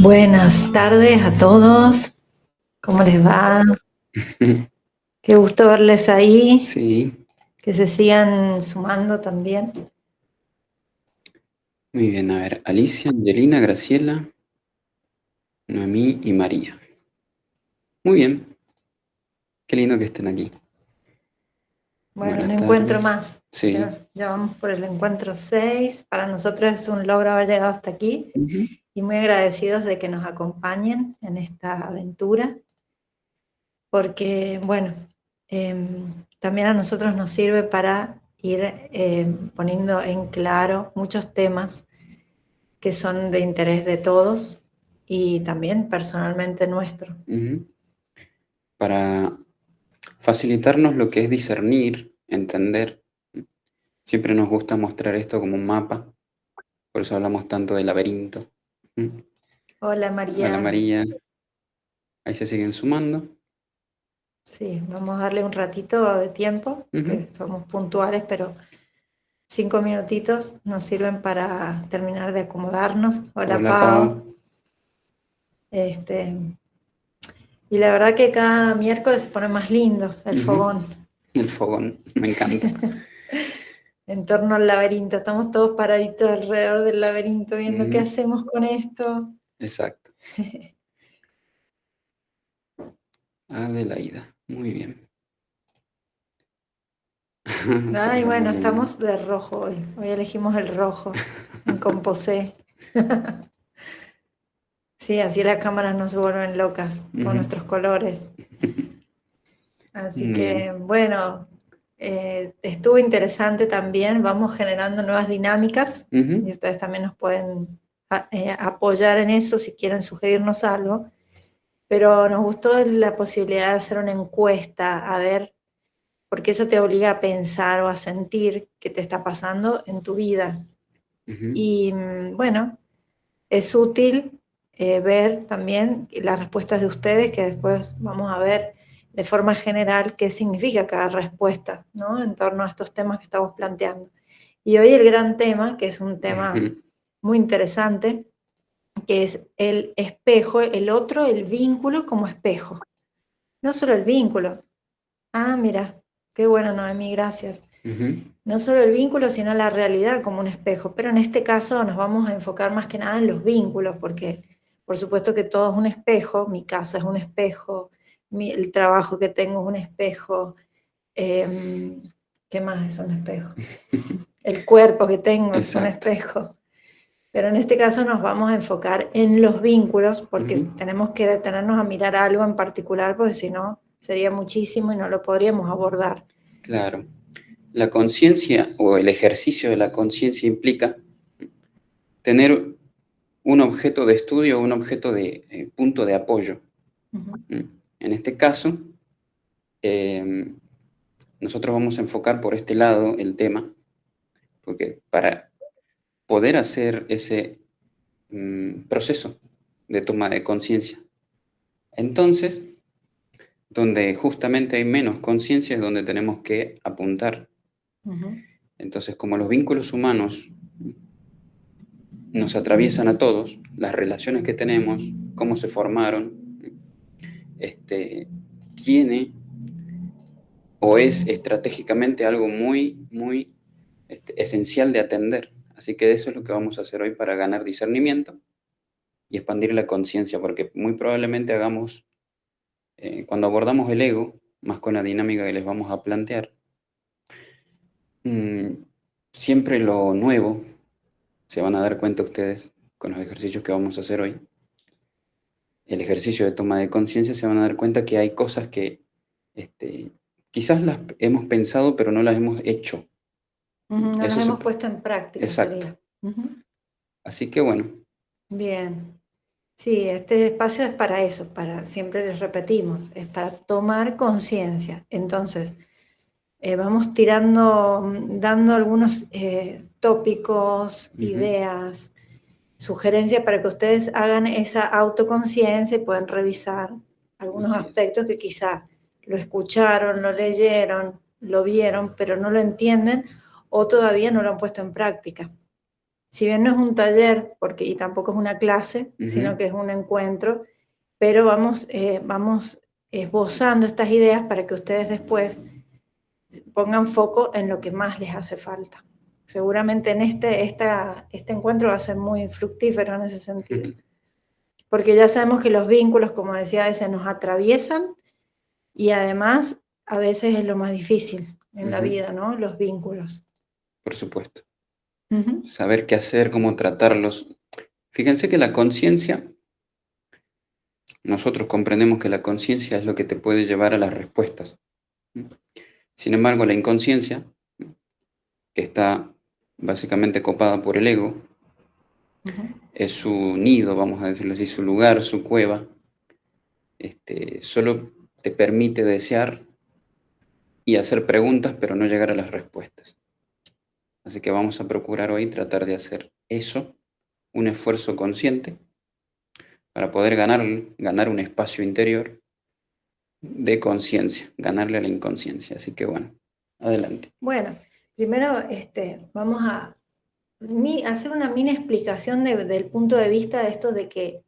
Buenas tardes a todos. ¿Cómo les va? Qué gusto verles ahí. Sí, Que se sigan sumando también. muy bien. A ver, Alicia, Angelina, Graciela, Noemí y María. Muy bien, qué lindo que estén aquí. Bueno, un Buenas encuentro tardes. más. Sí. Ya vamos por el encuentro 6. Para nosotros es un logro haber llegado hasta aquí Ujú. y muy agradecidos de que nos acompañen en esta aventura, porque, bueno, también a nosotros nos sirve para ir poniendo en claro muchos temas que son de interés de todos y también personalmente nuestro. Ujú. Para facilitarnos lo que es discernir, entender. Siempre nos gusta mostrar esto como un mapa, por eso hablamos tanto de laberinto. Ujú. Hola Hola María. María, ahí se siguen sumando. Sí, vamos a darle un ratito de tiempo, Ujú. que somos puntuales, pero 5 minutitos nos sirven para terminar de acomodarnos. Hola Hola Pau. Pau. Este, y la verdad que cada miércoles se pone más lindo el Ujú. fogón. El fogón, me encanta. En torno al laberinto, estamos todos paraditos alrededor del laberinto viendo qué Ujú. hacemos con esto. Exacto. Adelaida, muy bien. Se Ay, ve muy bueno, lindo. estamos de rojo hoy. Hoy elegimos el rojo en composé. Sí, así las cámaras no se vuelven locas con Ujú. nuestros colores. Así Muy que, bien. bueno, estuvo interesante también. Vamos generando nuevas dinámicas y Ujú. ustedes también nos pueden apoyar en eso si quieren sugerirnos algo. Pero nos gustó la posibilidad de hacer una encuesta, a ver, porque eso te obliga a pensar o a sentir qué te está pasando en tu vida. Ujú. Y bueno, es útil ver también las respuestas de ustedes, que después vamos a ver de forma general qué significa cada respuesta, ¿no? En torno a estos temas que estamos planteando. Y hoy el gran tema, que es un tema Ujú. muy interesante, que es el espejo, el otro, el vínculo como espejo. No solo el vínculo. Ah, mira, qué bueno, Noemí, gracias. Ujú. No solo el vínculo, sino la realidad como un espejo. Pero en este caso nos vamos a enfocar más que nada en los vínculos, porque por supuesto que todo es un espejo, mi casa es un espejo, el trabajo que tengo es un espejo, ¿qué más es un espejo? El cuerpo que tengo es un Exacto. espejo. Pero en este caso nos vamos a enfocar en los vínculos, porque Ujú. tenemos que detenernos a mirar algo en particular, porque si no sería muchísimo y no lo podríamos abordar. Claro. La conciencia o el ejercicio de la conciencia implica tener un objeto de estudio o un objeto de punto de apoyo. Ujú. ¿Mm? En este caso, em, nosotros vamos a enfocar por este lado el tema, porque para poder hacer ese proceso de toma de conciencia, entonces, donde justamente hay menos conciencia es donde tenemos que apuntar. Ujú. Entonces, como los vínculos humanos nos atraviesan a todos, las relaciones que tenemos, cómo se formaron, tiene o es estratégicamente algo muy, muy esencial de atender. Así que eso es lo que vamos a hacer hoy para ganar discernimiento y expandir la conciencia, porque muy probablemente hagamos, cuando abordamos el ego, más con la dinámica que les vamos a plantear, mm, siempre lo nuevo, se van a dar cuenta ustedes con los ejercicios que vamos a hacer hoy, el ejercicio de toma de conciencia, se van a dar cuenta que hay cosas que este, quizás las hemos pensado, pero no las hemos hecho. Ujú, no las Eso se hemos puede. puesto en práctica, Exacto. sería. Ujú. Así que bueno. Bien. Sí, este espacio es para eso, siempre les repetimos, es para tomar conciencia. Entonces, vamos tirando, dando algunos tópicos, Ujú. ideas, sugerencias para que ustedes hagan esa autoconciencia y puedan revisar algunos Así es. aspectos que quizá lo escucharon, lo leyeron, lo vieron, pero no lo entienden o todavía no lo han puesto en práctica. si bien no es un taller, y tampoco es una clase, sino que es un encuentro, pero vamos esbozando estas ideas para que ustedes después pongan foco en lo que más les hace falta. Seguramente en este encuentro va a ser muy fructífero en ese sentido. Porque ya sabemos que los vínculos, como decía, a veces nos atraviesan y además a veces es lo más difícil en la vida, ¿no? Los vínculos. Por supuesto. Saber qué hacer, cómo tratarlos. Fíjense que la conciencia, nosotros comprendemos que la conciencia es lo que te puede llevar a las respuestas. Sin embargo, la inconsciencia, que está básicamente copada por el ego, es su nido, vamos a decirlo así, su lugar, su cueva. Solo te permite desear y hacer preguntas, pero no llegar a las respuestas. Así que vamos a procurar hoy tratar de hacer eso, un esfuerzo consciente, para poder ganar un espacio interior de conciencia, ganarle a la inconsciencia. Así que bueno, adelante. Bueno, primero vamos a hacer una mini explicación del punto de vista de esto de que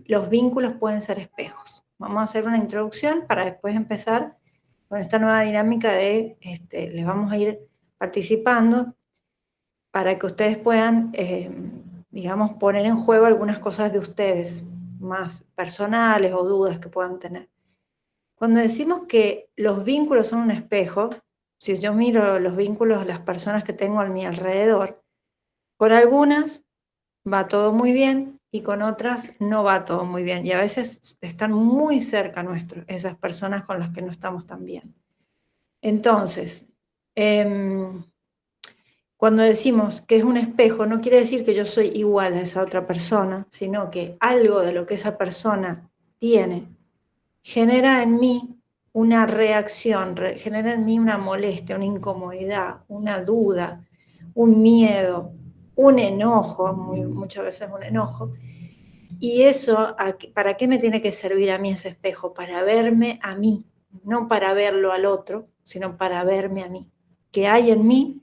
los vínculos pueden ser espejos. Vamos a hacer una introducción para después empezar con esta nueva dinámica de, les vamos a ir participando para que ustedes puedan, digamos, poner en juego algunas cosas de ustedes, más personales o dudas que puedan tener. Cuando decimos que los vínculos son un espejo, si yo miro los vínculos de las personas que tengo a mi alrededor, con algunas va todo muy bien y con otras no va todo muy bien. Y a veces están muy cerca nuestro, esas personas con las que no estamos tan bien. Entonces, cuando decimos que es un espejo, no quiere decir que yo soy igual a esa otra persona, sino que algo de lo que esa persona tiene genera en mí una reacción, genera en mí una molestia, una incomodidad, una duda, un miedo, un enojo, muchas veces un enojo. Y eso, ¿para qué me tiene que servir a mí ese espejo? Para verme a mí, no para verlo al otro, sino para verme a mí. ¿Qué hay en mí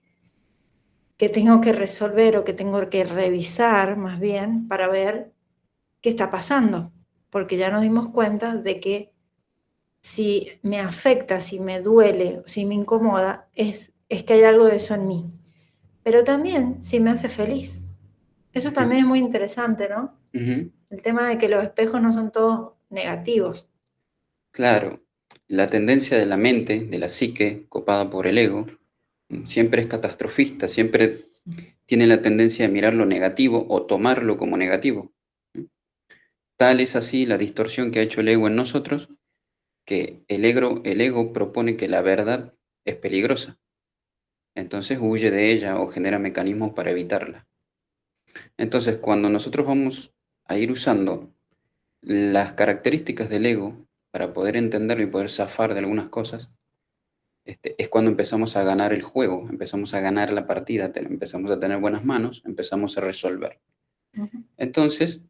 que tengo que resolver o que tengo que revisar más bien para ver qué está pasando? Porque ya nos dimos cuenta de que si me afecta, si me duele, si me incomoda, es que hay algo de eso en mí. Pero también si me hace feliz. Eso también es muy interesante, ¿no? El tema de que los espejos no son todos negativos. Claro, la tendencia de la mente, de la psique, copada por el ego, siempre es catastrofista, siempre tiene la tendencia de mirar lo negativo o tomarlo como negativo. Tal es así la distorsión que ha hecho el ego en nosotros, que el ego propone que la verdad es peligrosa. Entonces huye de ella o genera mecanismos para evitarla. Entonces, cuando nosotros vamos a ir usando las características del ego para poder entenderlo y poder zafar de algunas cosas, es cuando empezamos a ganar el juego, empezamos a ganar la partida, empezamos a tener buenas manos, empezamos a resolver. Entonces,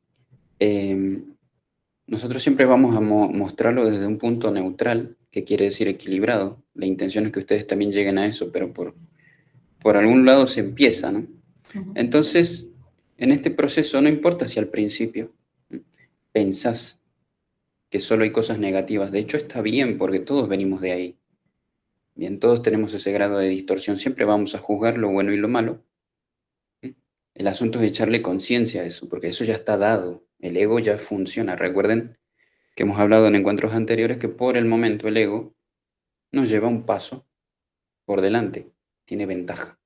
nosotros siempre vamos a mostrarlo desde un punto neutral, que quiere decir equilibrado. La intención es que ustedes también lleguen a eso, pero por algún lado se empieza, ¿no? Entonces, en este proceso, no importa si al principio pensás que solo hay cosas negativas, de hecho está bien porque todos venimos de ahí. Bien, todos tenemos ese grado de distorsión, siempre vamos a juzgar lo bueno y lo malo. El asunto es echarle conciencia a eso, porque eso ya está dado, el ego ya funciona. Recuerden que hemos hablado en encuentros anteriores que por el momento el ego nos lleva un paso por delante, tiene ventaja,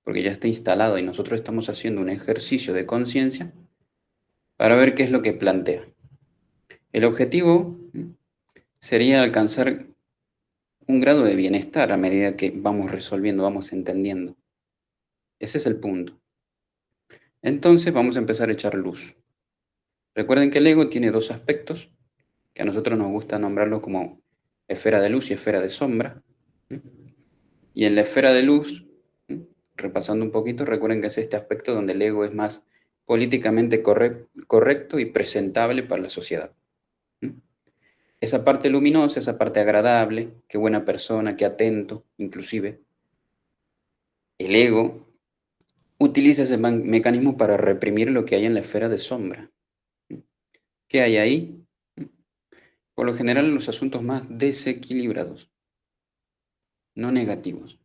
porque ya está instalado y nosotros estamos haciendo un ejercicio de conciencia para ver qué es lo que plantea. El objetivo sería alcanzar un grado de bienestar a medida que vamos resolviendo, vamos entendiendo. Ese es el punto. Entonces vamos a empezar a echar luz. Recuerden que el ego tiene dos aspectos, que a nosotros nos gusta nombrarlos como esfera de luz y esfera de sombra. Y en la esfera de luz, repasando un poquito, recuerden que es este aspecto donde el ego es más políticamente correcto y presentable para la sociedad. Esa parte luminosa, esa parte agradable, qué buena persona, qué atento, inclusive. El ego utiliza ese mecanismo para reprimir lo que hay en la esfera de sombra. ¿Qué hay ahí? Por lo general, los asuntos más desequilibrados, no negativos.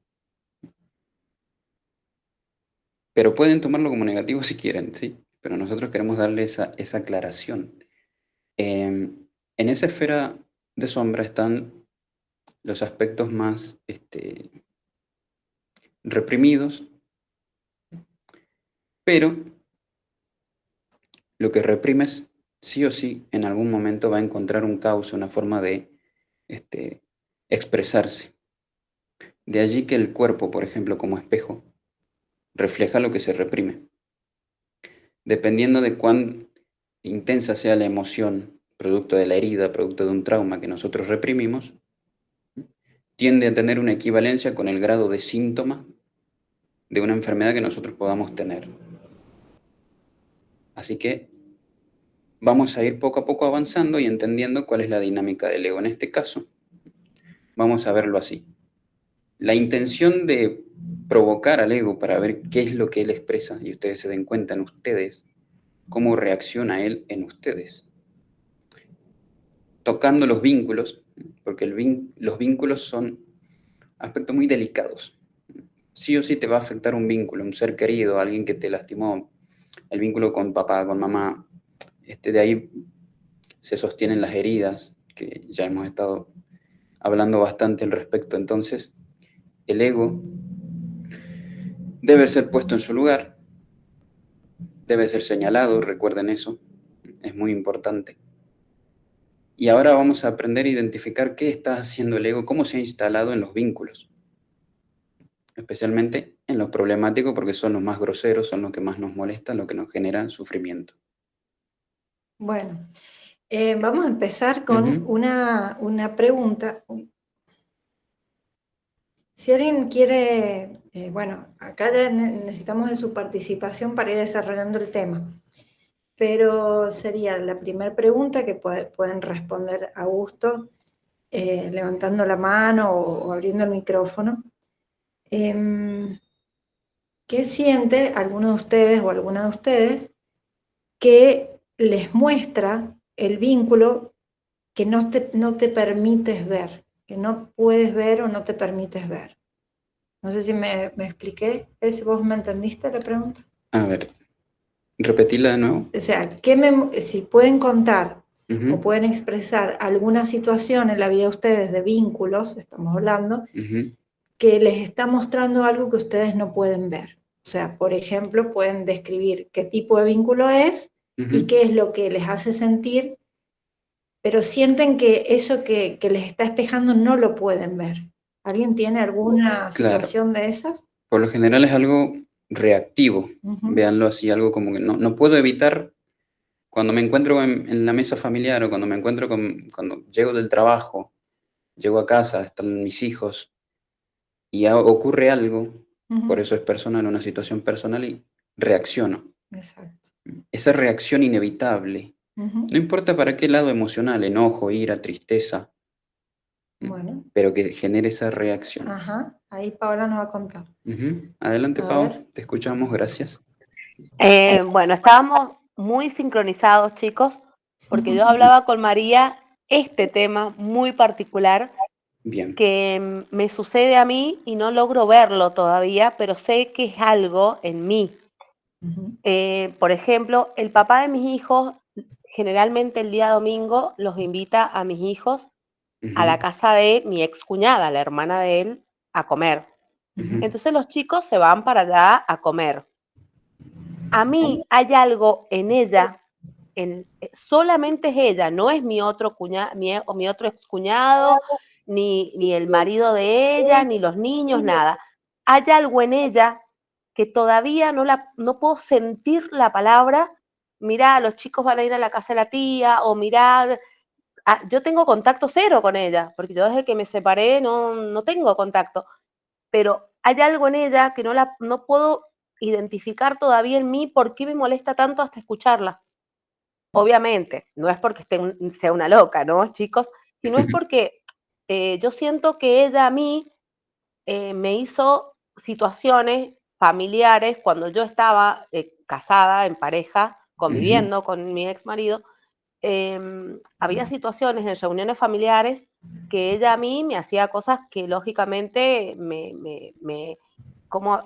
Pero pueden tomarlo como negativo si quieren, sí. Pero nosotros queremos darle esa aclaración. En esa esfera de sombra están los aspectos más reprimidos, pero lo que reprimes sí o sí en algún momento va a encontrar un cauce, una forma de expresarse. De allí que el cuerpo, por ejemplo, como espejo, refleja lo que se reprime. Dependiendo de cuán intensa sea la emoción, producto de la herida, producto de un trauma que nosotros reprimimos, tiende a tener una equivalencia con el grado de síntoma de una enfermedad que nosotros podamos tener. Así que vamos a ir poco a poco avanzando y entendiendo cuál es la dinámica del ego. En este caso, vamos a verlo así. La intención de provocar al ego para ver qué es lo que él expresa y ustedes se den cuenta en ustedes, cómo reacciona él en ustedes. Tocando los vínculos, porque los vínculos son aspectos muy delicados. Sí o sí te va a afectar un vínculo, un ser querido, alguien que te lastimó, el vínculo con papá, con mamá. De ahí se sostienen las heridas, que ya hemos estado hablando bastante al respecto. Entonces, el ego debe ser puesto en su lugar, debe ser señalado, recuerden eso, es muy importante. Y ahora vamos a aprender a identificar qué está haciendo el ego, cómo se ha instalado en los vínculos, especialmente en los problemáticos, porque son los más groseros, son los que más nos molestan, los que nos generan sufrimiento. Bueno, vamos a empezar con una pregunta. Si alguien quiere, bueno, acá ya necesitamos de su participación para ir desarrollando el tema, pero sería la primera pregunta que pueden responder a gusto, levantando la mano o abriendo el micrófono. ¿Qué siente alguno de ustedes o alguna de ustedes que les muestra el vínculo que no te permites ver, que no puedes ver o no te permites ver? No sé si me expliqué. ¿Vos me entendiste la pregunta? A ver, repetirla de nuevo. O sea, si pueden contar o pueden expresar alguna situación en la vida de ustedes de vínculos, estamos hablando, que les está mostrando algo que ustedes no pueden ver. O sea, por ejemplo, pueden describir qué tipo de vínculo es y qué es lo que les hace sentir, pero sienten que eso que les está espejando no lo pueden ver. ¿Alguien tiene alguna situación de esas? Por lo general es algo reactivo, véanlo así, algo como que no puedo evitar, cuando me encuentro en la mesa familiar o cuando me encuentro cuando llego del trabajo, llego a casa, están mis hijos y ocurre algo, por eso es personal, una situación personal y reacciono. Exacto. Esa reacción inevitable, no importa para qué lado emocional, enojo, ira, tristeza, bueno, pero que genere esa reacción. Ajá, ahí Paola nos va a contar. Adelante, Pau, te escuchamos, gracias. Bueno, estábamos muy sincronizados, chicos, porque yo hablaba con María este tema muy particular. Bien. Que me sucede a mí y no logro verlo todavía, pero sé que es algo en mí. Por ejemplo, el papá de mis hijos, generalmente el día domingo, los invita a mis hijos a la casa de mi excuñada, la hermana de él, a comer. Entonces los chicos se van para allá a comer. A mí hay algo en ella, solamente es ella, no es mi otro mi otro excuñado, ni el marido de ella, ni los niños, nada. Hay algo en ella que todavía no puedo sentir la palabra, mirá, los chicos van a ir a la casa de la tía, o mirá, yo tengo contacto cero con ella, porque yo desde que me separé no tengo contacto, pero hay algo en ella que no puedo identificar todavía en mí por qué me molesta tanto hasta escucharla. Obviamente, no es porque sea una loca, ¿no, chicos? Sino es porque yo siento que ella a mí me hizo situaciones familiares, cuando yo estaba casada, en pareja, conviviendo con mi ex marido, había situaciones en reuniones familiares que ella a mí me hacía cosas que lógicamente ¿cómo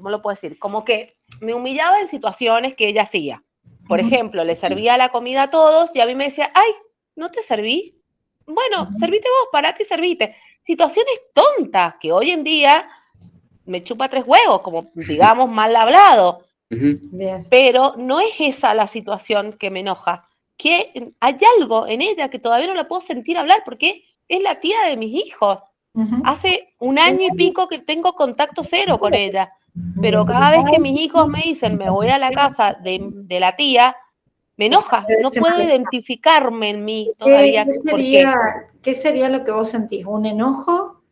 lo puedo decir? Como que me humillaba en situaciones que ella hacía. Por ejemplo, le servía la comida a todos y a mí me decía, ay, ¿no te serví? Bueno, servite vos, parate y servite. Situaciones tontas que hoy en día me chupa 3 huevos, como digamos mal hablado. Bien. Pero no es esa la situación que me enoja. Que hay algo en ella que todavía no la puedo sentir hablar porque es la tía de mis hijos. Hace 1 año y pico que tengo contacto cero con ella. Pero cada vez que mis hijos me dicen me voy a la casa de la tía, me enoja. No puedo identificarme en mí todavía. ¿Qué sería lo que vos sentís? ¿Un enojo?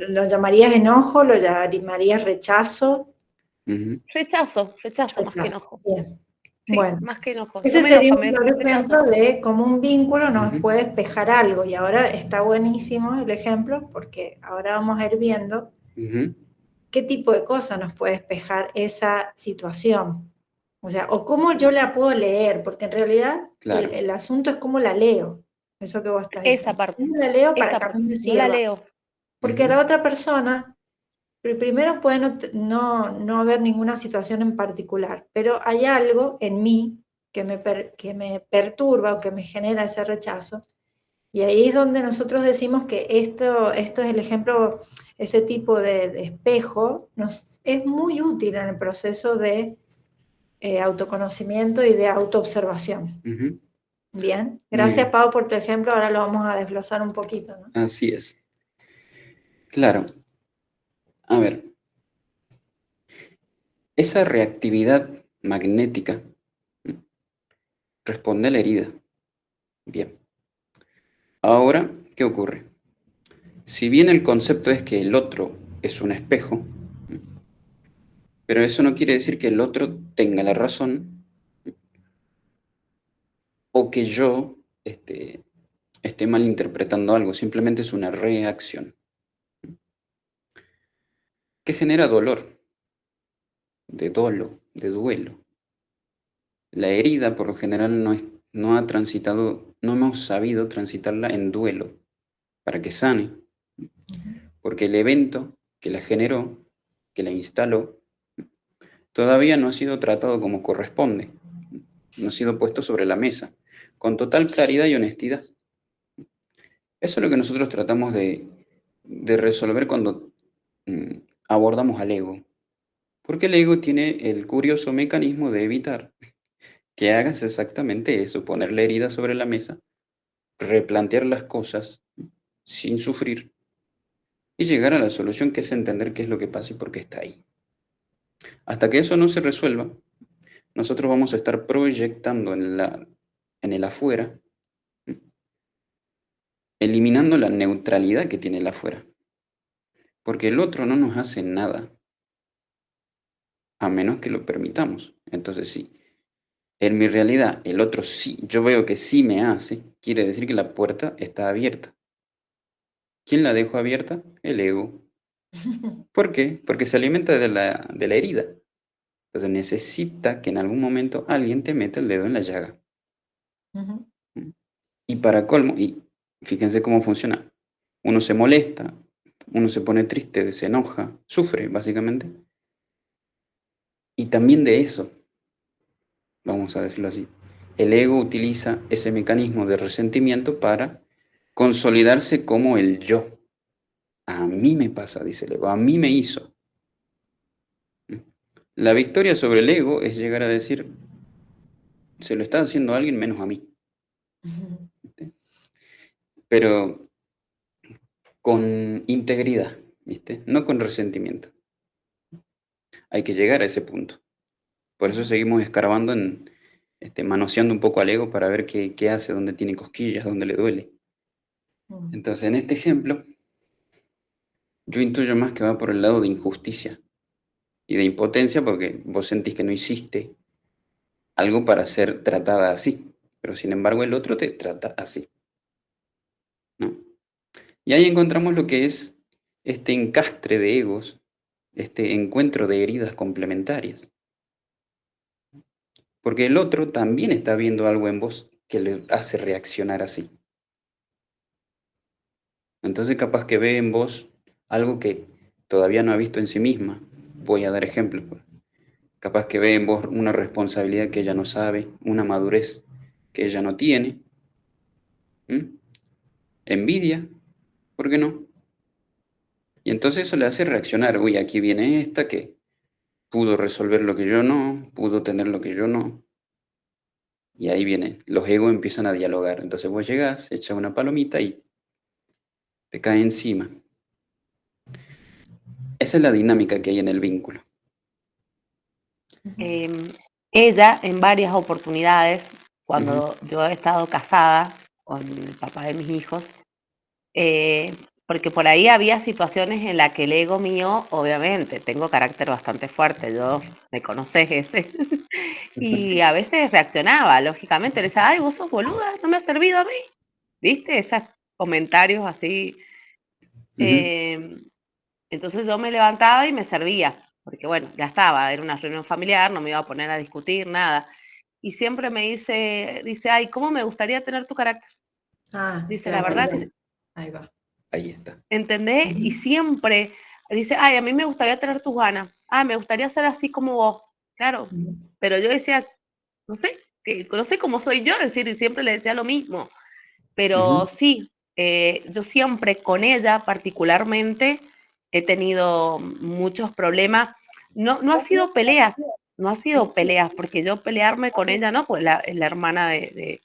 ¿Lo llamarías enojo? ¿Lo llamarías rechazo? Rechazo más que enojo. Bien. Sí, bueno, más que enojo. ese No sería me un enoja, ejemplo de cómo un vínculo nos puede despejar algo. Y ahora está buenísimo el ejemplo porque ahora vamos a ir viendo qué tipo de cosas nos puede despejar esa situación. O sea, o cómo yo la puedo leer, porque en realidad el asunto es cómo la leo. Eso que vos estás diciendo. Esa parte. ¿Cómo la leo para Esa que a parte. mí me No sirva? la leo. Porque la otra persona, primero puede no haber ninguna situación en particular, pero hay algo en mí que me perturba o que me genera ese rechazo. Y ahí es donde nosotros decimos que esto es el ejemplo, este tipo de espejo es muy útil en el proceso de autoconocimiento y de autoobservación. Bien, gracias Pau por tu ejemplo, ahora lo vamos a desglosar un poquito, ¿no? Así es. Claro. A ver, esa reactividad magnética responde a la herida. Bien. Ahora, ¿qué ocurre? Si bien el concepto es que el otro es un espejo, pero eso no quiere decir que el otro tenga la razón o que yo esté malinterpretando algo, simplemente es una reacción que genera dolor, de dolo, de duelo. La herida, por lo general, no ha transitado, no hemos sabido transitarla en duelo para que sane, porque el evento que la generó, que la instaló, todavía no ha sido tratado como corresponde, no ha sido puesto sobre la mesa, con total claridad y honestidad. Eso es lo que nosotros tratamos de resolver cuando abordamos al ego, porque el ego tiene el curioso mecanismo de evitar que hagas exactamente eso, poner la herida sobre la mesa, replantear las cosas sin sufrir y llegar a la solución, que es entender qué es lo que pasa y por qué está ahí. Hasta que eso no se resuelva, nosotros vamos a estar proyectando en el afuera, eliminando la neutralidad que tiene el afuera. Porque el otro no nos hace nada, a menos que lo permitamos. Entonces, sí, en mi realidad el otro sí, yo veo que sí me hace, quiere decir que la puerta está abierta. ¿Quién la dejó abierta? El ego. ¿Por qué? Porque se alimenta de la herida. Entonces necesita que en algún momento alguien te meta el dedo en la llaga. Y para colmo, y fíjense cómo funciona, uno se molesta, uno se pone triste, se enoja, sufre básicamente. Y también de eso, vamos a decirlo así, el ego utiliza ese mecanismo de resentimiento para consolidarse como el yo. A mí me pasa, dice el ego, a mí me hizo. La victoria sobre el ego es llegar a decir, se lo está haciendo a alguien menos a mí. ¿Viste? Pero con integridad, ¿viste? No con resentimiento. Hay que llegar a ese punto. Por eso seguimos escarbando, manoseando un poco al ego para ver qué hace, dónde tiene cosquillas, dónde le duele. Entonces, en este ejemplo, yo intuyo más que va por el lado de injusticia y de impotencia, porque vos sentís que no hiciste algo para ser tratada así, pero sin embargo el otro te trata así, ¿no? Y ahí encontramos lo que es este encastre de egos, este encuentro de heridas complementarias. Porque el otro también está viendo algo en vos que le hace reaccionar así. Entonces capaz que ve en vos algo que todavía no ha visto en sí misma. Voy a dar ejemplos, pues. Capaz que ve en vos una responsabilidad que ella no sabe, una madurez que ella no tiene. Envidia, ¿por qué no? Y entonces eso le hace reaccionar. Uy, aquí viene esta que pudo resolver lo que yo no, pudo tener lo que yo no. Y ahí viene, los egos empiezan a dialogar. Entonces vos llegás, echas una palomita y te cae encima. Esa es la dinámica que hay en el vínculo. Ella, en varias oportunidades, cuando yo he estado casada con el papá de mis hijos, porque por ahí había situaciones en las que el ego mío, obviamente, tengo carácter bastante fuerte, me conoces ese, y a veces reaccionaba, lógicamente, le decía, ay, vos sos boluda, no me has servido a mí, ¿viste? Esos comentarios así. Entonces yo me levantaba y me servía, porque bueno, ya estaba, era una reunión familiar, no me iba a poner a discutir nada. Y siempre me dice, ay, ¿cómo me gustaría tener tu carácter? Dice, la verdad que... Ahí va. Ahí está. ¿Entendés? Y siempre dice, ay, a mí me gustaría tener tus ganas. Ah, me gustaría ser así como vos. Claro. Pero yo decía, no sé, no sé cómo soy yo, es decir, y siempre le decía lo mismo. Pero sí, yo siempre con ella particularmente he tenido muchos problemas. No ha sido peleas, no ha sido peleas, porque yo pelearme con ella, no, pues es la hermana de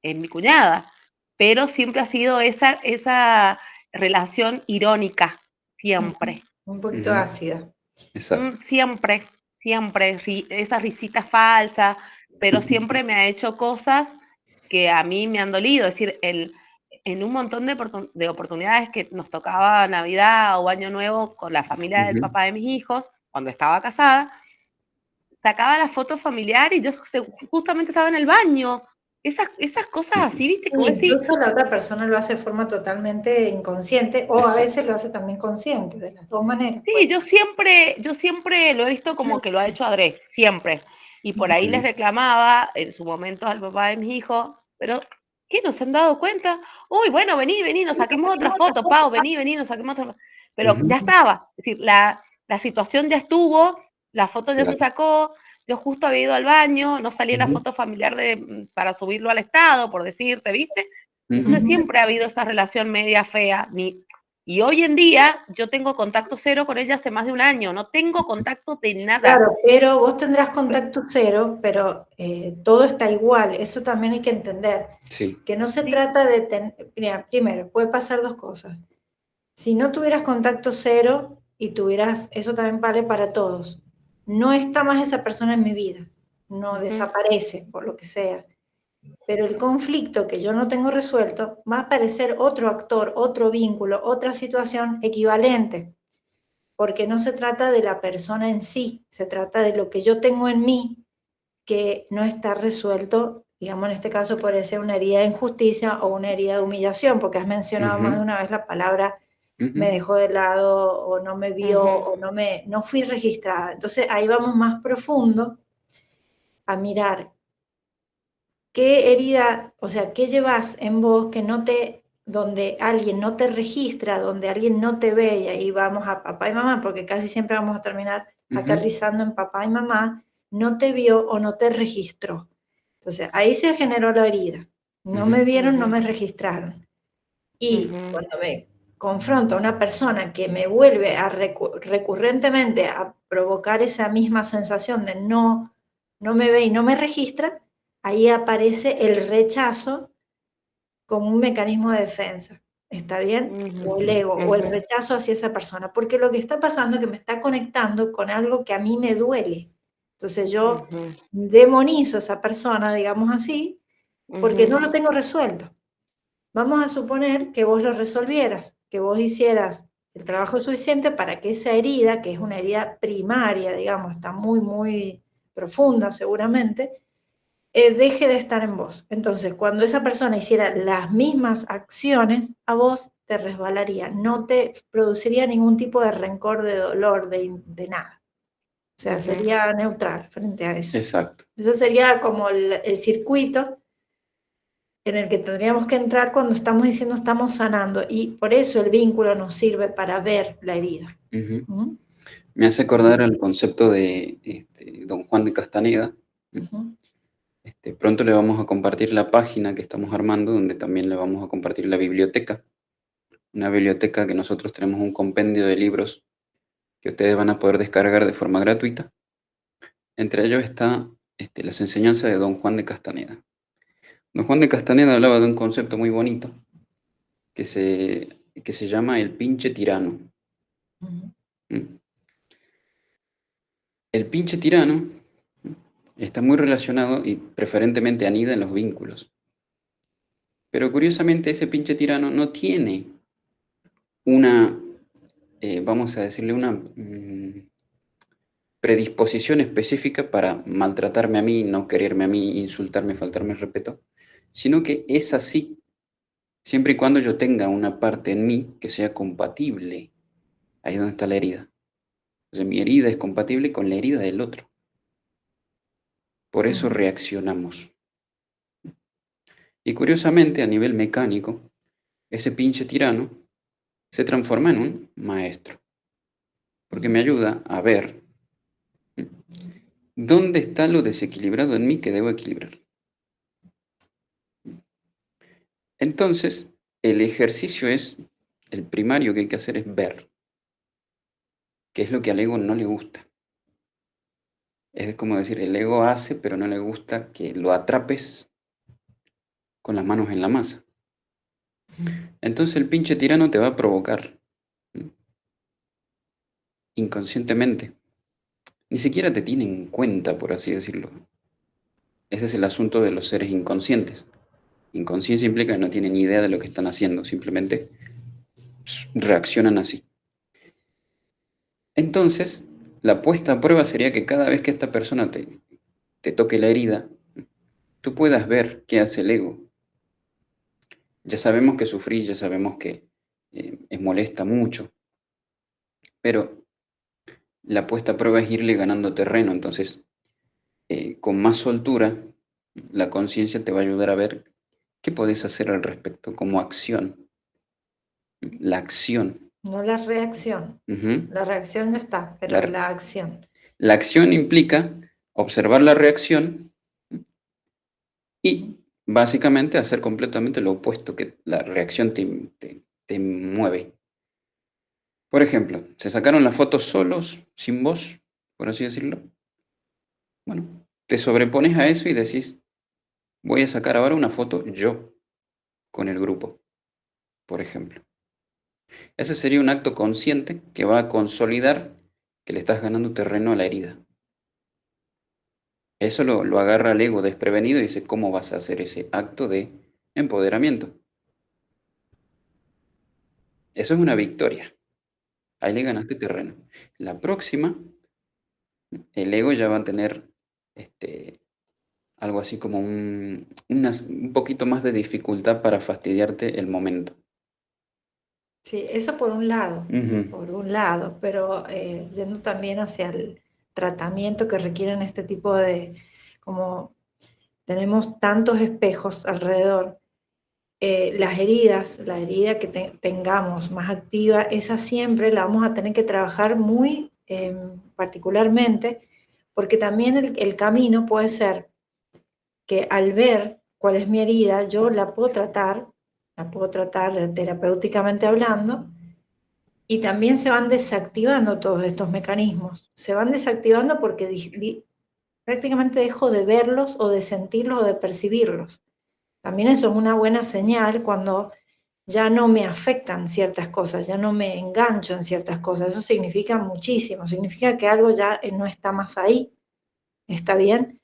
mi cuñada, pero siempre ha sido esa relación irónica, siempre. Un poquito ácida. Exacto. Siempre, siempre, esa risita falsa, pero siempre me ha hecho cosas que a mí me han dolido. Es decir, en un montón de oportunidades que nos tocaba Navidad o Año Nuevo con la familia del papá de mis hijos, cuando estaba casada, sacaba la foto familiar y yo justamente estaba en el baño. Esas cosas así, ¿viste? Sí, incluso la otra persona lo hace de forma totalmente inconsciente o a veces lo hace también consciente, de las dos maneras. Sí, yo siempre lo he visto como que lo ha hecho Andrés, siempre. Y por ahí les reclamaba en su momento al papá de mis hijos, pero ¿qué? ¿No se han dado cuenta? Uy, bueno, vení, nos saquemos otra foto, Pau, vení, nos saquemos otra foto. Pero ya estaba, es decir, la situación ya estuvo, la foto ya se sacó, yo justo había ido al baño, no salía la foto familiar para subirlo al estado, por decirte, ¿viste? Entonces siempre ha habido esa relación media fea, y hoy en día yo tengo contacto cero con ella hace más de un año, no tengo contacto de nada. Claro, pero vos tendrás contacto cero, pero todo está igual, eso también hay que entender. Sí. Que no se trata de mira, primero, puede pasar dos cosas. Si no tuvieras contacto cero y tuvieras, eso también vale para todos, no está más esa persona en mi vida, no desaparece por lo que sea. Pero el conflicto que yo no tengo resuelto, va a aparecer otro actor, otro vínculo, otra situación equivalente, porque no se trata de la persona en sí, se trata de lo que yo tengo en mí que no está resuelto, digamos en este caso puede ser una herida de injusticia o una herida de humillación, porque has mencionado más de una vez la palabra me dejó de lado o no me vio o no fui registrada. Entonces ahí vamos más profundo a mirar qué herida, o sea, qué llevas en vos que no te, donde alguien no te registra, donde alguien no te ve, y ahí vamos a papá y mamá, porque casi siempre vamos a terminar aterrizando en papá y mamá, no te vio o no te registró. Entonces, ahí se generó la herida. No me vieron, no me registraron. Y cuando me confronto a una persona que me vuelve a recurrentemente a provocar esa misma sensación de no me ve y no me registra, ahí aparece el rechazo como un mecanismo de defensa. ¿Está bien? O el ego, o el rechazo hacia esa persona. Porque lo que está pasando es que me está conectando con algo que a mí me duele. Entonces yo demonizo a esa persona, digamos así, porque no lo tengo resuelto. Vamos a suponer que vos lo resolvieras, que vos hicieras el trabajo suficiente para que esa herida, que es una herida primaria, digamos, está muy, muy profunda seguramente, deje de estar en vos. Entonces, cuando esa persona hiciera las mismas acciones, a vos te resbalaría, no te produciría ningún tipo de rencor, de dolor, de nada. O sea, sería neutral frente a eso. Exacto. Ese sería como el circuito en el que tendríamos que entrar cuando estamos diciendo estamos sanando, y por eso el vínculo nos sirve para ver la herida. Uh-huh. Me hace acordar al concepto de don Juan de Castaneda. Uh-huh. Pronto le vamos a compartir la página que estamos armando, donde también le vamos a compartir la biblioteca. Una biblioteca que nosotros tenemos un compendio de libros que ustedes van a poder descargar de forma gratuita. Entre ellos está las enseñanzas de don Juan de Castaneda. Don Juan de Castaneda hablaba de un concepto muy bonito que se llama el pinche tirano. Uh-huh. El pinche tirano está muy relacionado y preferentemente anida en los vínculos. Pero curiosamente ese pinche tirano no tiene una, vamos a decirle, una predisposición específica para maltratarme a mí, no quererme a mí, insultarme, faltarme el respeto, sino que es así, siempre y cuando yo tenga una parte en mí que sea compatible. Ahí es donde está la herida. Entonces mi herida es compatible con la herida del otro. Por eso reaccionamos. Y curiosamente, a nivel mecánico, ese pinche tirano se transforma en un maestro. Porque me ayuda a ver dónde está lo desequilibrado en mí que debo equilibrar. Entonces, el ejercicio el primario que hay que hacer es ver qué es lo que al ego no le gusta. Es como decir, el ego hace, pero no le gusta que lo atrapes con las manos en la masa. Entonces el pinche tirano te va a provocar inconscientemente. Ni siquiera te tiene en cuenta, por así decirlo. Ese es el asunto de los seres inconscientes. Inconsciencia implica que no tienen ni idea de lo que están haciendo, simplemente reaccionan así. Entonces, la puesta a prueba sería que cada vez que esta persona te toque la herida, tú puedas ver qué hace el ego. Ya sabemos que sufrir, ya sabemos que molesta mucho, pero la puesta a prueba es irle ganando terreno. Entonces, con más soltura, la conciencia te va a ayudar a ver qué podés hacer al respecto como acción. La acción. No la reacción. Uh-huh. La reacción ya está, pero la acción. La acción implica observar la reacción y básicamente hacer completamente lo opuesto que la reacción te mueve. Por ejemplo, se sacaron las fotos solos, sin vos, por así decirlo. Bueno, te sobrepones a eso y decís, voy a sacar ahora una foto yo con el grupo, por ejemplo. Ese sería un acto consciente que va a consolidar que le estás ganando terreno a la herida. Eso lo agarra el ego desprevenido y dice, ¿cómo vas a hacer ese acto de empoderamiento? Eso es una victoria. Ahí le ganaste terreno. La próxima, el ego ya va a tener algo así como un poquito más de dificultad para fastidiarte el momento. Sí, eso por un lado, pero yendo también hacia el tratamiento que requieren este tipo de, como tenemos tantos espejos alrededor, las heridas, la herida que tengamos más activa, esa siempre la vamos a tener que trabajar muy particularmente, porque también el camino puede ser que al ver cuál es mi herida, yo la puedo tratar terapéuticamente hablando, y también se van desactivando todos estos mecanismos. Se van desactivando porque prácticamente dejo de verlos o de sentirlos o de percibirlos. También eso es una buena señal cuando ya no me afectan ciertas cosas, ya no me engancho en ciertas cosas. Eso significa muchísimo, significa que algo ya no está más ahí. ¿Está bien?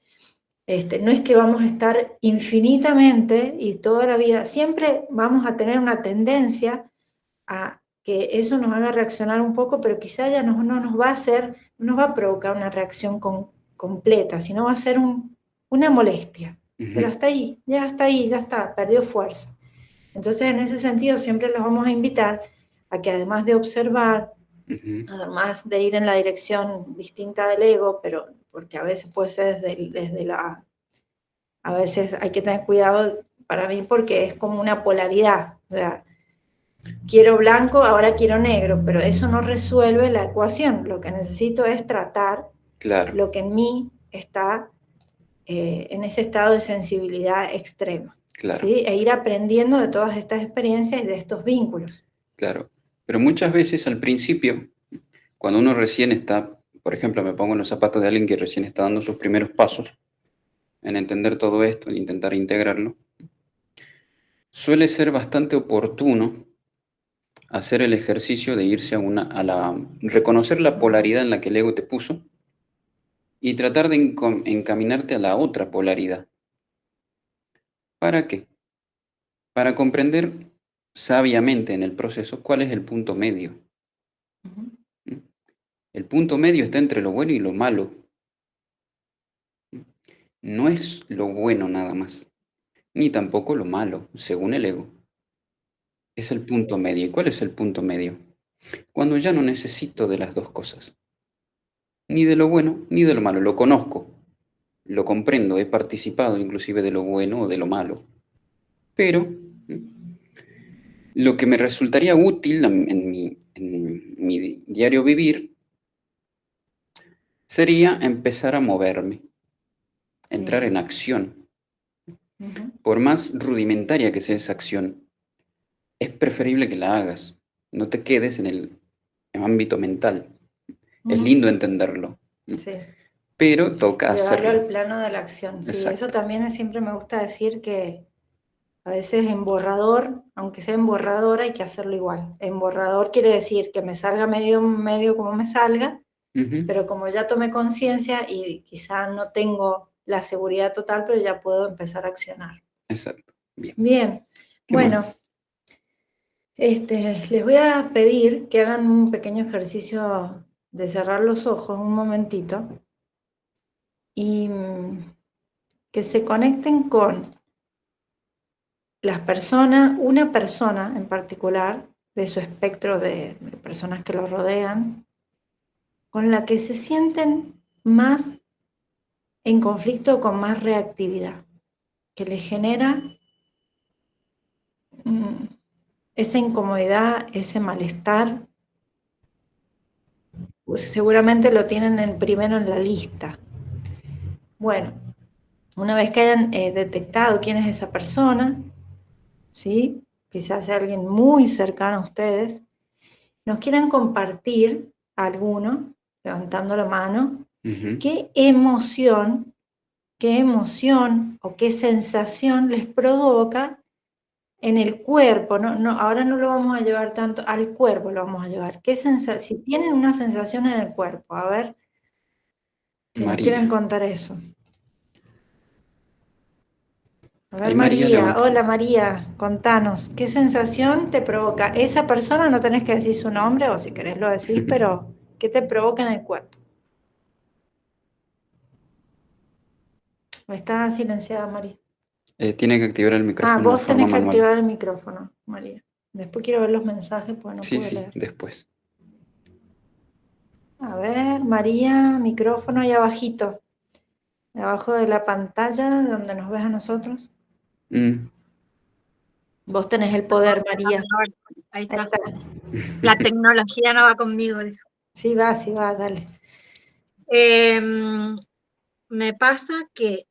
No es que vamos a estar infinitamente y toda la vida, siempre vamos a tener una tendencia a que eso nos haga reaccionar un poco, pero quizá ya no nos va a provocar una reacción completa, sino va a ser una molestia. Pero hasta ahí, ya está, perdió fuerza. Entonces, en ese sentido, siempre los vamos a invitar a que además de observar, además de ir en la dirección distinta del ego, pero porque a veces puede ser desde la... A veces hay que tener cuidado para mí porque es como una polaridad. O sea, quiero blanco, ahora quiero negro, pero eso no resuelve la ecuación. Lo que necesito es tratar lo que en mí está en ese estado de sensibilidad extrema. ¿Sí? E ir aprendiendo de todas estas experiencias y de estos vínculos. Claro, pero muchas veces al principio, cuando uno recién está, por ejemplo, me pongo en los zapatos de alguien que recién está dando sus primeros pasos en entender todo esto, en intentar integrarlo, suele ser bastante oportuno hacer el ejercicio de irse reconocer la polaridad en la que el ego te puso y tratar de encaminarte a la otra polaridad. ¿Para qué? Para comprender sabiamente en el proceso cuál es el punto medio. El punto medio está entre lo bueno y lo malo. No es lo bueno nada más, ni tampoco lo malo, según el ego. Es el punto medio. ¿Y cuál es el punto medio? Cuando ya no necesito de las dos cosas, ni de lo bueno ni de lo malo. Lo conozco, lo comprendo, he participado inclusive de lo bueno o de lo malo. Pero lo que me resultaría útil en mi diario vivir sería empezar a moverme, entrar en acción. Por más rudimentaria que sea esa acción, es preferible que la hagas. No te quedes en el ámbito mental. Es lindo entenderlo. Sí. Pero toca hacerlo. Llevarlo al plano de la acción. Sí, eso también siempre me gusta decir que a veces en borrador, aunque sea en borrador, hay que hacerlo igual. En borrador quiere decir que me salga medio como me salga, pero como ya tomé conciencia y quizá no tengo la seguridad total, pero ya puedo empezar a accionar. Exacto. Bien. Bien. Bueno, les voy a pedir que hagan un pequeño ejercicio de cerrar los ojos un momentito y que se conecten con las personas, una persona en particular, de su espectro de personas que lo rodean, con la que se sienten más en conflicto, con más reactividad, que les genera esa incomodidad, ese malestar. Pues seguramente lo tienen primero en la lista. Bueno, una vez que hayan detectado quién es esa persona, ¿sí? Quizás sea alguien muy cercano a ustedes, nos quieran compartir alguno, levantando la mano, qué emoción o qué sensación les provoca en el cuerpo. Ahora no lo vamos a llevar tanto al cuerpo, lo vamos a llevar. Si tienen una sensación en el cuerpo, a ver, si nos quieren contar eso. A ver, María, hola María, contanos, ¿qué sensación te provoca? Esa persona, no tenés que decir su nombre, o si querés lo decís, pero ¿qué te provoca en el cuerpo? Está silenciada, María. Tiene que activar el micrófono. Vos tenés que activar el micrófono, María. Después quiero ver los mensajes, porque no puedo leer. Sí, después. A ver, María, micrófono ahí abajito. Abajo de la pantalla, donde nos ves a nosotros. Vos tenés el poder, María. Ahí está. La tecnología no va conmigo. Sí va, dale. Me pasa que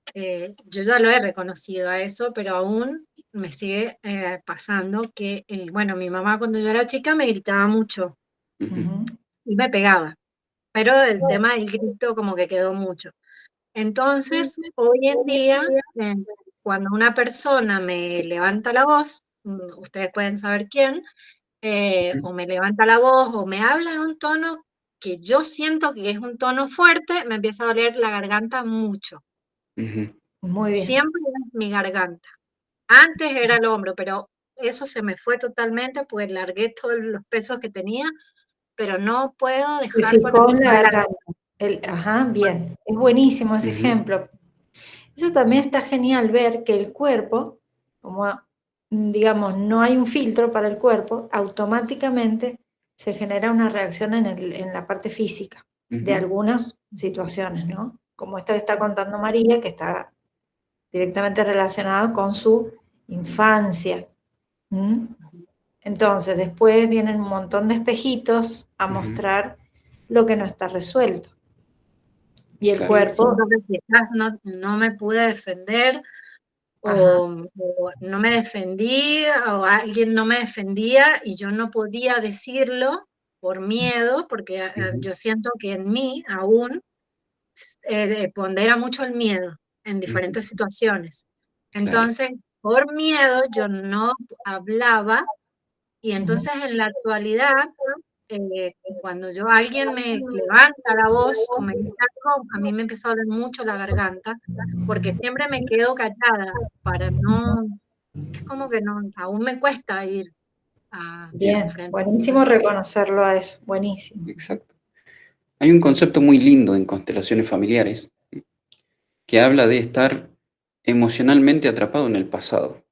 yo ya lo he reconocido a eso, pero aún me sigue pasando que, bueno, mi mamá cuando yo era chica me gritaba mucho y me pegaba, pero el tema del grito como que quedó mucho. Entonces, hoy en día, cuando una persona me levanta la voz, ustedes pueden saber quién, o me levanta la voz o me habla en un tono que yo siento que es un tono fuerte, me empieza a doler la garganta mucho. Muy bien. Siempre es mi garganta. Antes era el hombro, pero eso se me fue totalmente, pues largué todos los pesos que tenía, pero no puedo dejar con la garganta. Bien. Es buenísimo ese ejemplo. Eso también está genial ver que el cuerpo, como digamos, no hay un filtro para el cuerpo, automáticamente se genera una reacción en la parte física de algunas situaciones, ¿no? Como esta que está contando María, que está directamente relacionada con su infancia. ¿Mm? Entonces, después vienen un montón de espejitos a mostrar lo que no está resuelto. Y el cuerpo... Siento que quizás no me pude defender, o no me defendí, o alguien no me defendía y yo no podía decirlo por miedo, porque yo siento que en mí aún pondera mucho el miedo en diferentes situaciones. Claro. Entonces, por miedo yo no hablaba, y entonces en la actualidad, cuando alguien me levanta la voz o me dice algo, a mí me empieza a doler mucho la garganta, porque siempre me quedo callada para no, es como que no, aún me cuesta ir a Bien, enfrentar buenísimo eso. reconocerlo a eso, buenísimo. Exacto. Hay un concepto muy lindo en constelaciones familiares que habla de estar emocionalmente atrapado en el pasado.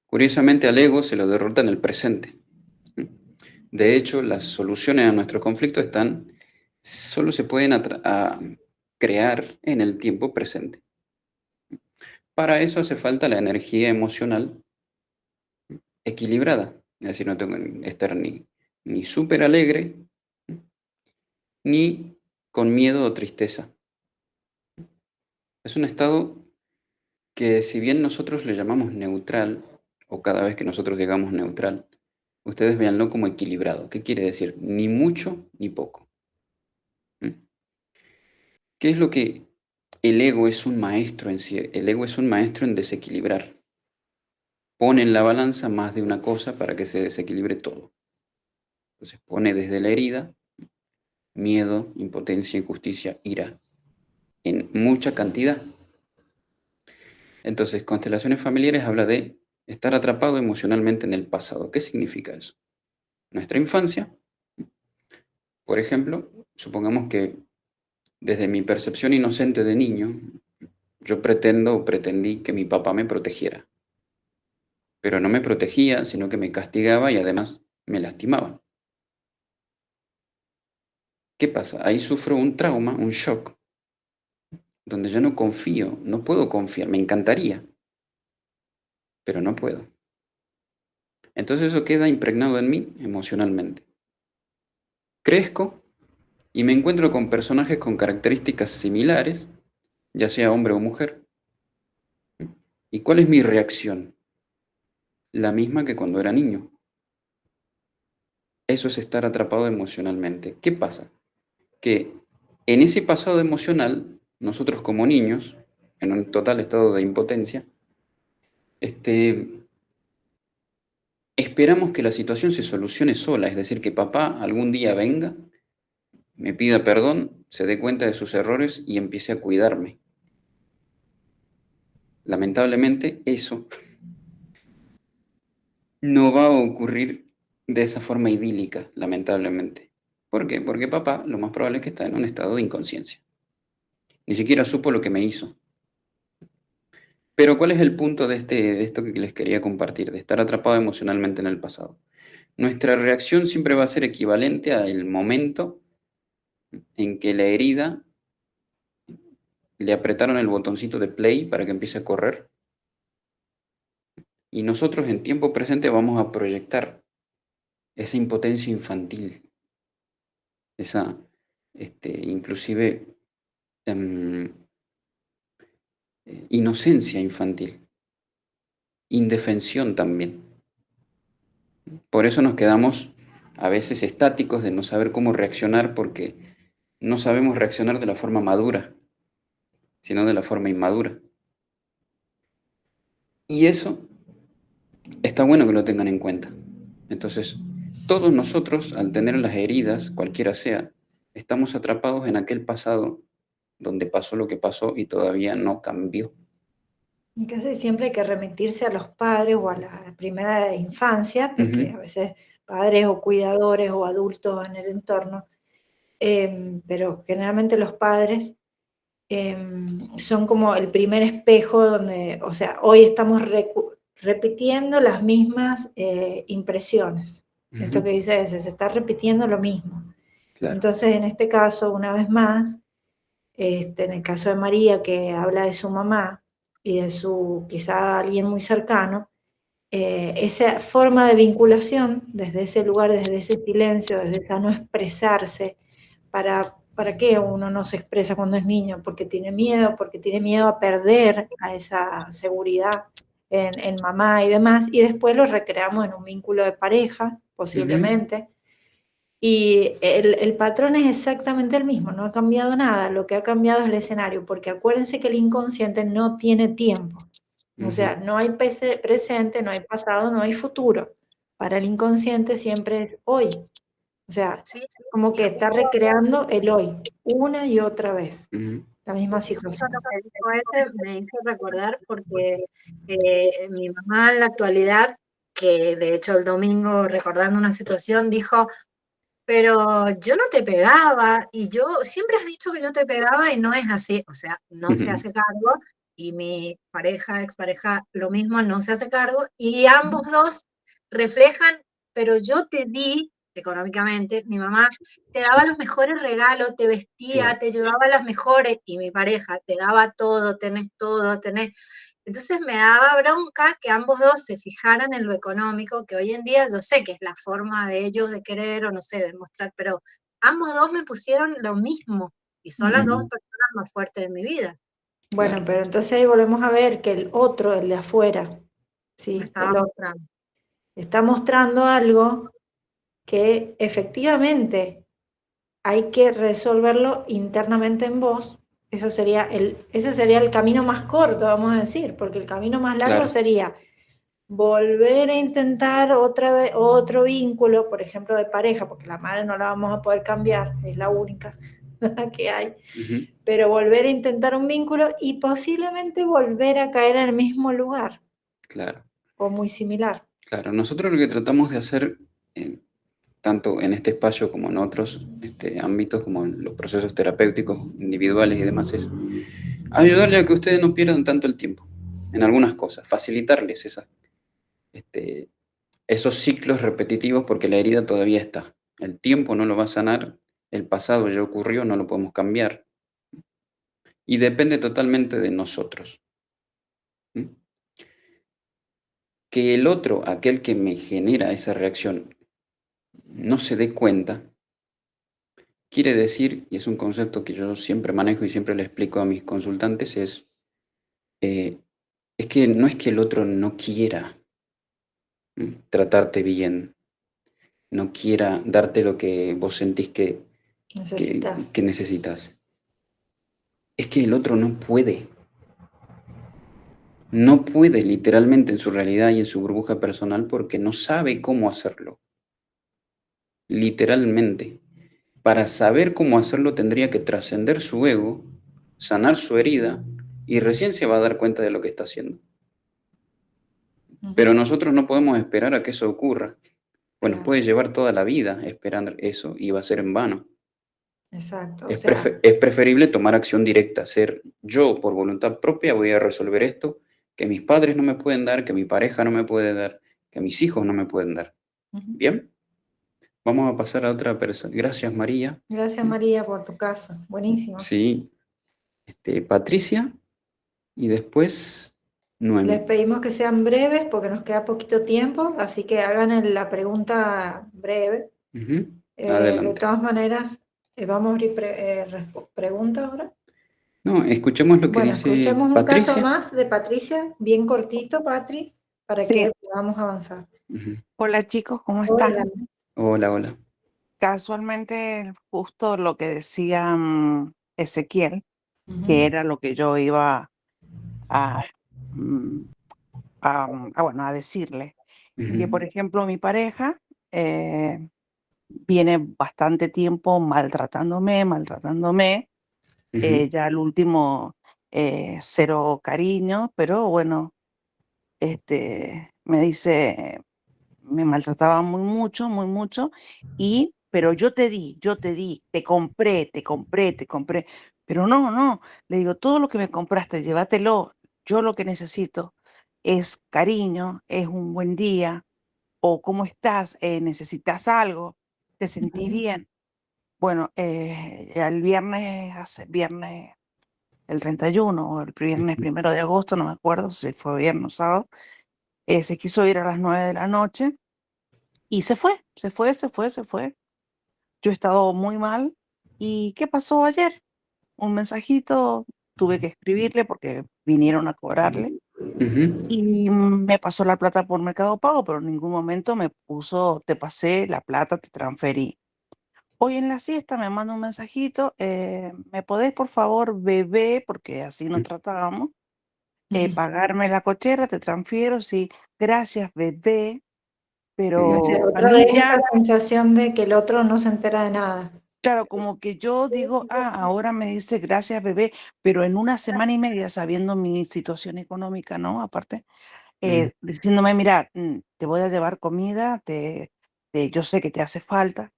Curiosamente al ego se lo derrota en el presente. De hecho, las soluciones a nuestros conflictos solo se pueden crear en el tiempo presente. Para eso hace falta la energía emocional equilibrada. Es decir, no tengo que estar ni súper alegre, ni con miedo o tristeza. Es un estado que, si bien nosotros le llamamos neutral, o cada vez que nosotros digamos neutral, ustedes véanlo como equilibrado. ¿Qué quiere decir? Ni mucho ni poco. ¿Mm? ¿Qué es lo que el ego es un maestro en sí? El ego es un maestro en desequilibrar. Pone en la balanza más de una cosa para que se desequilibre todo. Entonces pone desde la herida miedo, impotencia, injusticia, ira, en mucha cantidad. Entonces, constelaciones familiares habla de estar atrapado emocionalmente en el pasado. ¿Qué significa eso? Nuestra infancia, por ejemplo, supongamos que desde mi percepción inocente de niño, yo pretendo o pretendí que mi papá me protegiera. Pero no me protegía, sino que me castigaba y además me lastimaba. ¿Qué pasa? Ahí sufro un trauma, un shock, donde yo no confío, no puedo confiar, me encantaría, pero no puedo. Entonces eso queda impregnado en mí emocionalmente. Crezco y me encuentro con personajes con características similares, ya sea hombre o mujer. ¿Y cuál es mi reacción? La misma que cuando era niño. Eso es estar atrapado emocionalmente. ¿Qué pasa? Que en ese pasado emocional, nosotros como niños, en un total estado de impotencia, esperamos que la situación se solucione sola, es decir, que papá algún día venga, me pida perdón, se dé cuenta de sus errores y empiece a cuidarme. Lamentablemente, eso no va a ocurrir de esa forma idílica, lamentablemente. ¿Por qué? Porque papá lo más probable es que está en un estado de inconsciencia. Ni siquiera supo lo que me hizo. Pero ¿cuál es el punto de esto que les quería compartir, de estar atrapado emocionalmente en el pasado? Nuestra reacción siempre va a ser equivalente al momento en que la herida le apretaron el botoncito de play para que empiece a correr. Y nosotros en tiempo presente vamos a proyectar esa impotencia infantil, esa, inclusive, em, inocencia infantil, indefensión también. Por eso nos quedamos a veces estáticos de no saber cómo reaccionar porque no sabemos reaccionar de la forma madura, sino de la forma inmadura. Y eso está bueno que lo tengan en cuenta. Entonces, todos nosotros, al tener las heridas, cualquiera sea, estamos atrapados en aquel pasado donde pasó lo que pasó y todavía no cambió. Y casi siempre hay que remitirse a los padres o a la primera infancia, porque a veces padres o cuidadores o adultos en el entorno, pero generalmente los padres son como el primer espejo donde, o sea, hoy estamos repitiendo las mismas impresiones. Esto que dice ese, se está repitiendo lo mismo. Claro. Entonces, en este caso, una vez más, en el caso de María, que habla de su mamá y de su, quizá alguien muy cercano, esa forma de vinculación, desde ese lugar, desde ese silencio, desde esa no expresarse, ¿para qué uno no se expresa cuando es niño? Porque tiene miedo a perder a esa seguridad en mamá y demás, y después lo recreamos en un vínculo de pareja, posiblemente, y el patrón es exactamente el mismo, no ha cambiado nada, lo que ha cambiado es el escenario, porque acuérdense que el inconsciente no tiene tiempo, o sea, no hay presente, no hay pasado, no hay futuro. Para el inconsciente siempre es hoy, o sea, Sí, sí. como Y que está justo, recreando el hoy, una y otra vez, la misma y justo situación. lo que dijo ese me hizo recordar porque mi mamá en la actualidad, que de hecho el domingo recordando una situación, dijo, pero yo no te pegaba y yo siempre has dicho que yo te pegaba y no es así, o sea, no se hace cargo y mi pareja, expareja, lo mismo, no se hace cargo y ambos dos reflejan, pero yo te di económicamente, mi mamá te daba los mejores regalos, te vestía, Claro. te llevaba las mejores y mi pareja te daba todo, tenés. Entonces me daba bronca que ambos dos se fijaran en lo económico, que hoy en día yo sé que es la forma de ellos de querer o no sé, de mostrar, pero ambos dos me pusieron lo mismo y son las dos personas más fuertes de mi vida. Bueno, Claro. pero entonces ahí volvemos a ver que el otro, el de afuera, Me ¿sí? estaba El otro, mostrando. está mostrando algo que efectivamente hay que resolverlo internamente en vos. Ese sería el camino más corto, vamos a decir, porque el camino más largo Claro. sería volver a intentar otra vez otro vínculo, por ejemplo, de pareja, porque la madre no la vamos a poder cambiar, es la única que hay, pero volver a intentar un vínculo y posiblemente volver a caer en el mismo lugar Claro. o muy similar. Claro. Nosotros lo que tratamos de hacer, tanto en este espacio como en otros ámbitos, como en los procesos terapéuticos individuales y demás, es ayudarle a que ustedes no pierdan tanto el tiempo en algunas cosas, facilitarles esos ciclos repetitivos porque la herida todavía está. El tiempo no lo va a sanar, el pasado ya ocurrió, no lo podemos cambiar y depende totalmente de nosotros. ¿Mm? Que el otro, aquel que me genera esa reacción, no se dé cuenta, quiere decir, y es un concepto que yo siempre manejo y siempre le explico a mis consultantes, eh, es que no es que el otro no quiera tratarte bien, no quiera darte lo que vos sentís Necesitas. que necesitas. Es que el otro no puede. No puede literalmente en su realidad y en su burbuja personal porque no sabe cómo hacerlo. Literalmente. Para saber cómo hacerlo tendría que trascender su ego, sanar su herida y recién se va a dar cuenta de lo que está haciendo. Pero nosotros no podemos esperar a que eso ocurra. Bueno, Claro. puede llevar toda la vida esperando eso y va a ser en vano. Exacto, o Es, sea, es preferible tomar acción directa, ser yo por voluntad propia voy a resolver esto que mis padres no me pueden dar, que mi pareja no me puede dar, que mis hijos no me pueden dar. ¿Bien? Vamos a pasar a otra persona. Gracias, María. gracias María por tu caso, buenísimo. Sí, Patricia y después Les Noemi. pedimos que sean breves porque nos queda poquito tiempo, así que hagan la pregunta breve. De Adelante. todas maneras, vamos a abrir preguntas ahora. No, escuchemos lo que Bueno, dice escuchemos un caso Patricia. más de Patricia, bien cortito, Patri, para Sí, que podamos avanzar. hola chicos, ¿cómo Hola. están? Hola, hola. Casualmente, justo lo que decía Ezequiel, Ujú. que era lo que yo iba a, bueno, a decirle, que por ejemplo mi pareja viene bastante tiempo maltratándome, ya el último cero cariño, pero bueno, me dice, me maltrataba muy mucho, pero yo te di, te compré, pero no, le digo, todo lo que me compraste, llévatelo, yo lo que necesito es cariño, es un buen día, o ¿cómo estás? ¿Necesitas algo? ¿Te sentís bien? Bueno, el viernes, el 31 o el viernes 1 de agosto, no me acuerdo si fue viernes o sábado, se quiso ir a las 9 de la noche y se fue, se fue, se fue, se fue. Yo he estado muy mal. ¿Y qué pasó ayer? Un mensajito, tuve que escribirle porque vinieron a cobrarle Ujú. y me pasó la plata por Mercado Pago, pero en ningún momento me puso, te pasé la plata, te transferí. Hoy en la siesta me manda un mensajito, ¿me podés por favor, bebé, porque así nos tratábamos, pagarme la cochera? Te transfiero, sí, gracias, bebé, Mm. O sea, pero a otra mí vez esa ya, sensación de que el otro no se entera de nada. claro, como que yo digo, ahora me dice gracias, bebé, pero en una semana y media, sabiendo mi situación económica, ¿no? Aparte, Mm. diciéndome, mira, te voy a llevar comida, yo sé que te hace falta.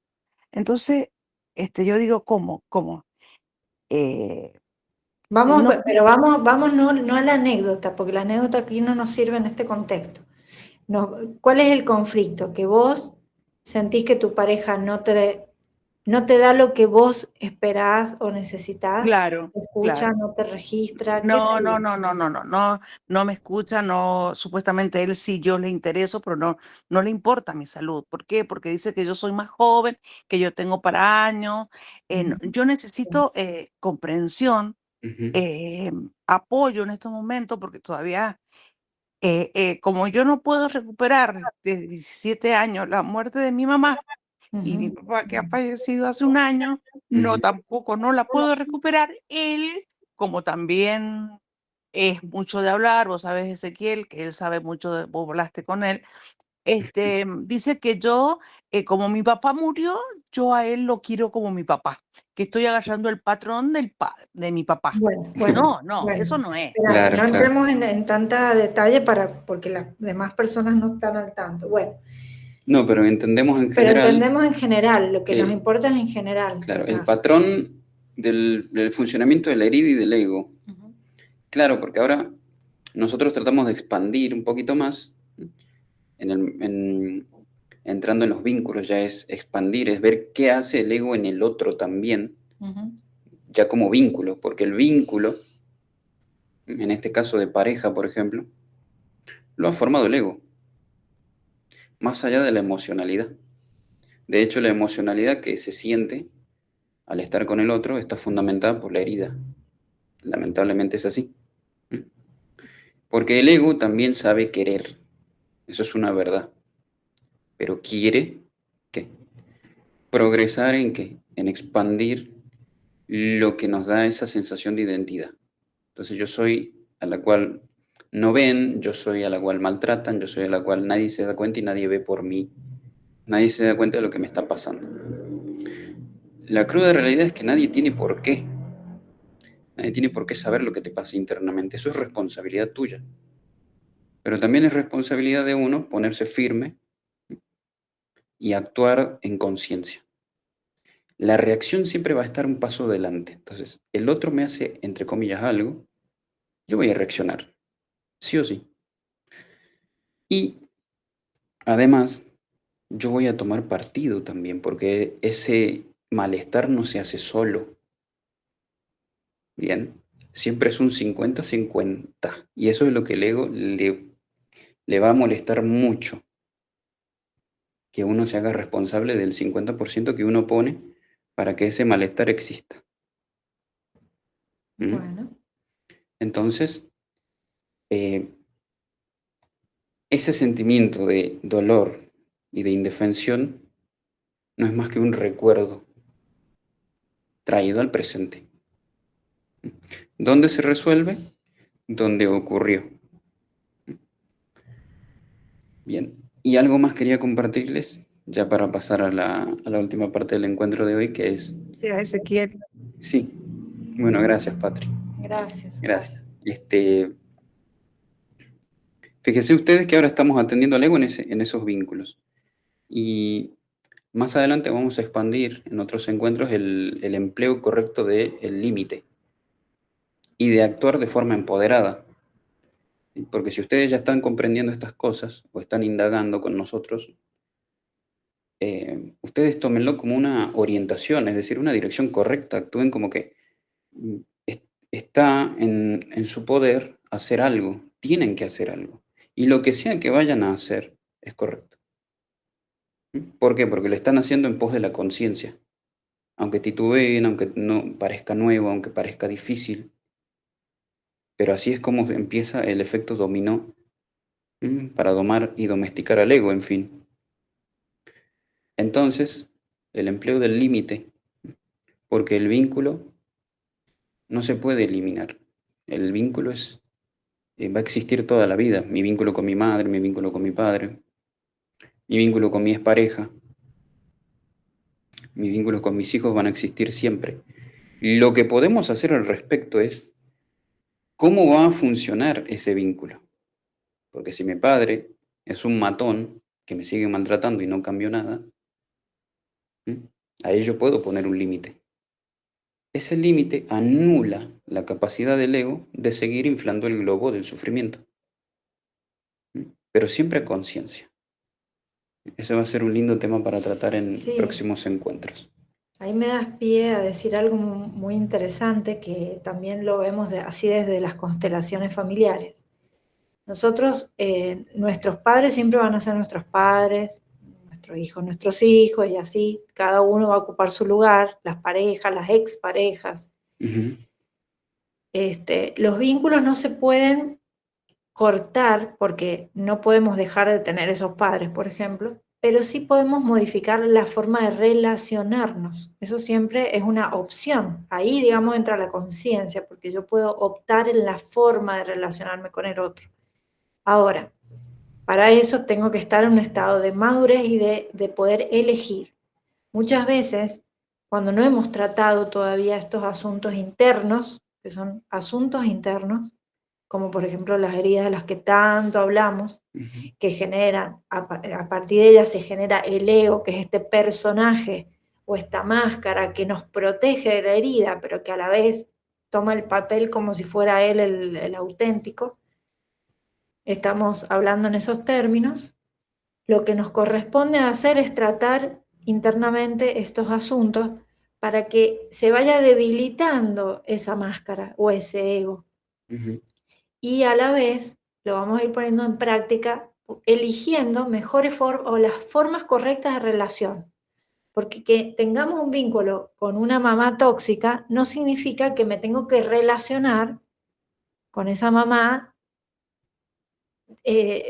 Entonces, yo digo, ¿cómo? ¿Cómo? Eh, Vamos, no, pero vamos no a la anécdota, porque la anécdota aquí no nos sirve en este contexto. No, ¿cuál es el conflicto? Que vos sentís que tu pareja no te da lo que vos esperás o necesitas, claro, te escucha, claro. no te registra, ¿qué No, sería? no, no, no, no, no, no, no me escucha, no, supuestamente él sí, yo le intereso, pero no, no le importa mi salud. ¿Por qué? Porque dice que yo soy más joven, que yo tengo para años. Yo necesito comprensión, Ujú. eh, apoyo en estos momentos, porque todavía, como yo no puedo recuperar de 17 años la muerte de mi mamá y mi Ujú. papá que ha fallecido hace un año, no, Ujú. tampoco no la puedo recuperar. Él, como también es mucho de hablar, vos sabés, Ezequiel, que él sabe mucho, vos hablaste con él, dice que yo, como mi papá murió, yo a él lo quiero como mi papá, que estoy agarrando el patrón de mi papá. Bueno, No, no, eso bueno. no es. Espérame, Claro, no claro. entremos en tanta detalle porque las demás personas no están al tanto. Bueno, No, pero entendemos en pero general entendemos en general, lo que nos que, importa es en general el claro, el caso. patrón del funcionamiento de la herida y del ego. Ujú. Claro, porque ahora nosotros tratamos de expandir un poquito más, entrando en los vínculos, ya es expandir, es ver qué hace el ego en el otro también, Ujú. ya como vínculo, porque el vínculo, en este caso de pareja, por ejemplo, lo ha formado el ego, más allá de la emocionalidad. De hecho, la emocionalidad que se siente al estar con el otro está fundamentada por la herida. Lamentablemente es así. ¿Mm? Porque el ego también sabe querer, eso es una verdad, pero quiere ¿qué? Progresar en qué? En expandir lo que nos da esa sensación de identidad. Entonces yo soy a la cual no ven, yo soy a la cual maltratan, yo soy a la cual nadie se da cuenta y nadie ve por mí. Nadie se da cuenta de lo que me está pasando. La cruda realidad es que nadie tiene por qué. Nadie tiene por qué saber lo que te pasa internamente. Eso es responsabilidad tuya. Pero también es responsabilidad de uno ponerse firme y actuar en conciencia. La reacción siempre va a estar un paso adelante. Entonces, el otro me hace, entre comillas, algo, yo voy a reaccionar, sí o sí. Y además, yo voy a tomar partido también, porque ese malestar no se hace solo, ¿bien? Siempre es un 50-50. Y eso es lo que el ego le va a molestar mucho, que uno se haga responsable del 50% que uno pone para que ese malestar exista. ¿Mm? Bueno, Entonces, eh, ese sentimiento de dolor y de indefensión no es más que un recuerdo traído al presente. ¿Dónde se resuelve? Donde ocurrió. Bien. Y algo más quería compartirles, ya para pasar a la última parte del encuentro de hoy, que es, Mira, Ezequiel, sí, bueno, gracias, Patri, gracias, gracias. gracias. Fíjense ustedes que ahora estamos atendiendo al ego en esos vínculos. Y más adelante vamos a expandir en otros encuentros el empleo correcto del límite y de actuar de forma empoderada. Porque si ustedes ya están comprendiendo estas cosas o están indagando con nosotros, ustedes tómenlo como una orientación, es decir, una dirección correcta. Actúen como que mm, está en su poder hacer algo, tienen que hacer algo. Y lo que sea que vayan a hacer es correcto. ¿Por qué? Porque lo están haciendo en pos de la conciencia. Aunque titubeen, aunque no parezca nuevo, aunque parezca difícil. Pero así es como empieza el efecto dominó para domar y domesticar al ego, en fin. Entonces, el empleo del límite, porque el vínculo no se puede eliminar. El vínculo va a existir toda la vida. Mi vínculo con mi madre, mi vínculo con mi padre, mi vínculo con mi expareja, mi vínculo con mis hijos van a existir siempre. Lo que podemos hacer al respecto es cómo va a funcionar ese vínculo. Porque si mi padre es un matón que me sigue maltratando y no cambió nada, a ello puedo poner un límite. Ese límite anula la capacidad del ego de seguir inflando el globo del sufrimiento, pero siempre a conciencia. Ese va a ser un lindo tema para tratar en Sí, próximos encuentros. ahí me das pie a decir algo muy interesante que también lo vemos así desde las constelaciones familiares. Nosotros, nuestros padres siempre van a ser nuestros padres, nuestros hijos, y así, cada uno va a ocupar su lugar, las parejas, las exparejas. Los vínculos no se pueden cortar porque no podemos dejar de tener esos padres, por ejemplo, pero sí podemos modificar la forma de relacionarnos. Eso siempre es una opción. Ahí, digamos, entra la conciencia, porque yo puedo optar en la forma de relacionarme con el otro. Ahora, para eso tengo que estar en un estado de madurez y de poder elegir. Muchas veces, cuando no hemos tratado todavía estos asuntos internos, que son asuntos internos, como por ejemplo las heridas de las que tanto hablamos, que generan, a partir de ellas se genera el ego, que es este personaje o esta máscara que nos protege de la herida, pero que a la vez toma el papel como si fuera él el auténtico. Estamos hablando en esos términos. Lo que nos corresponde hacer es tratar internamente estos asuntos para que se vaya debilitando esa máscara o ese ego. Y a la vez lo vamos a ir poniendo en práctica, eligiendo mejores formas o las formas correctas de relación. Porque que tengamos un vínculo con una mamá tóxica no significa que me tengo que relacionar con esa mamá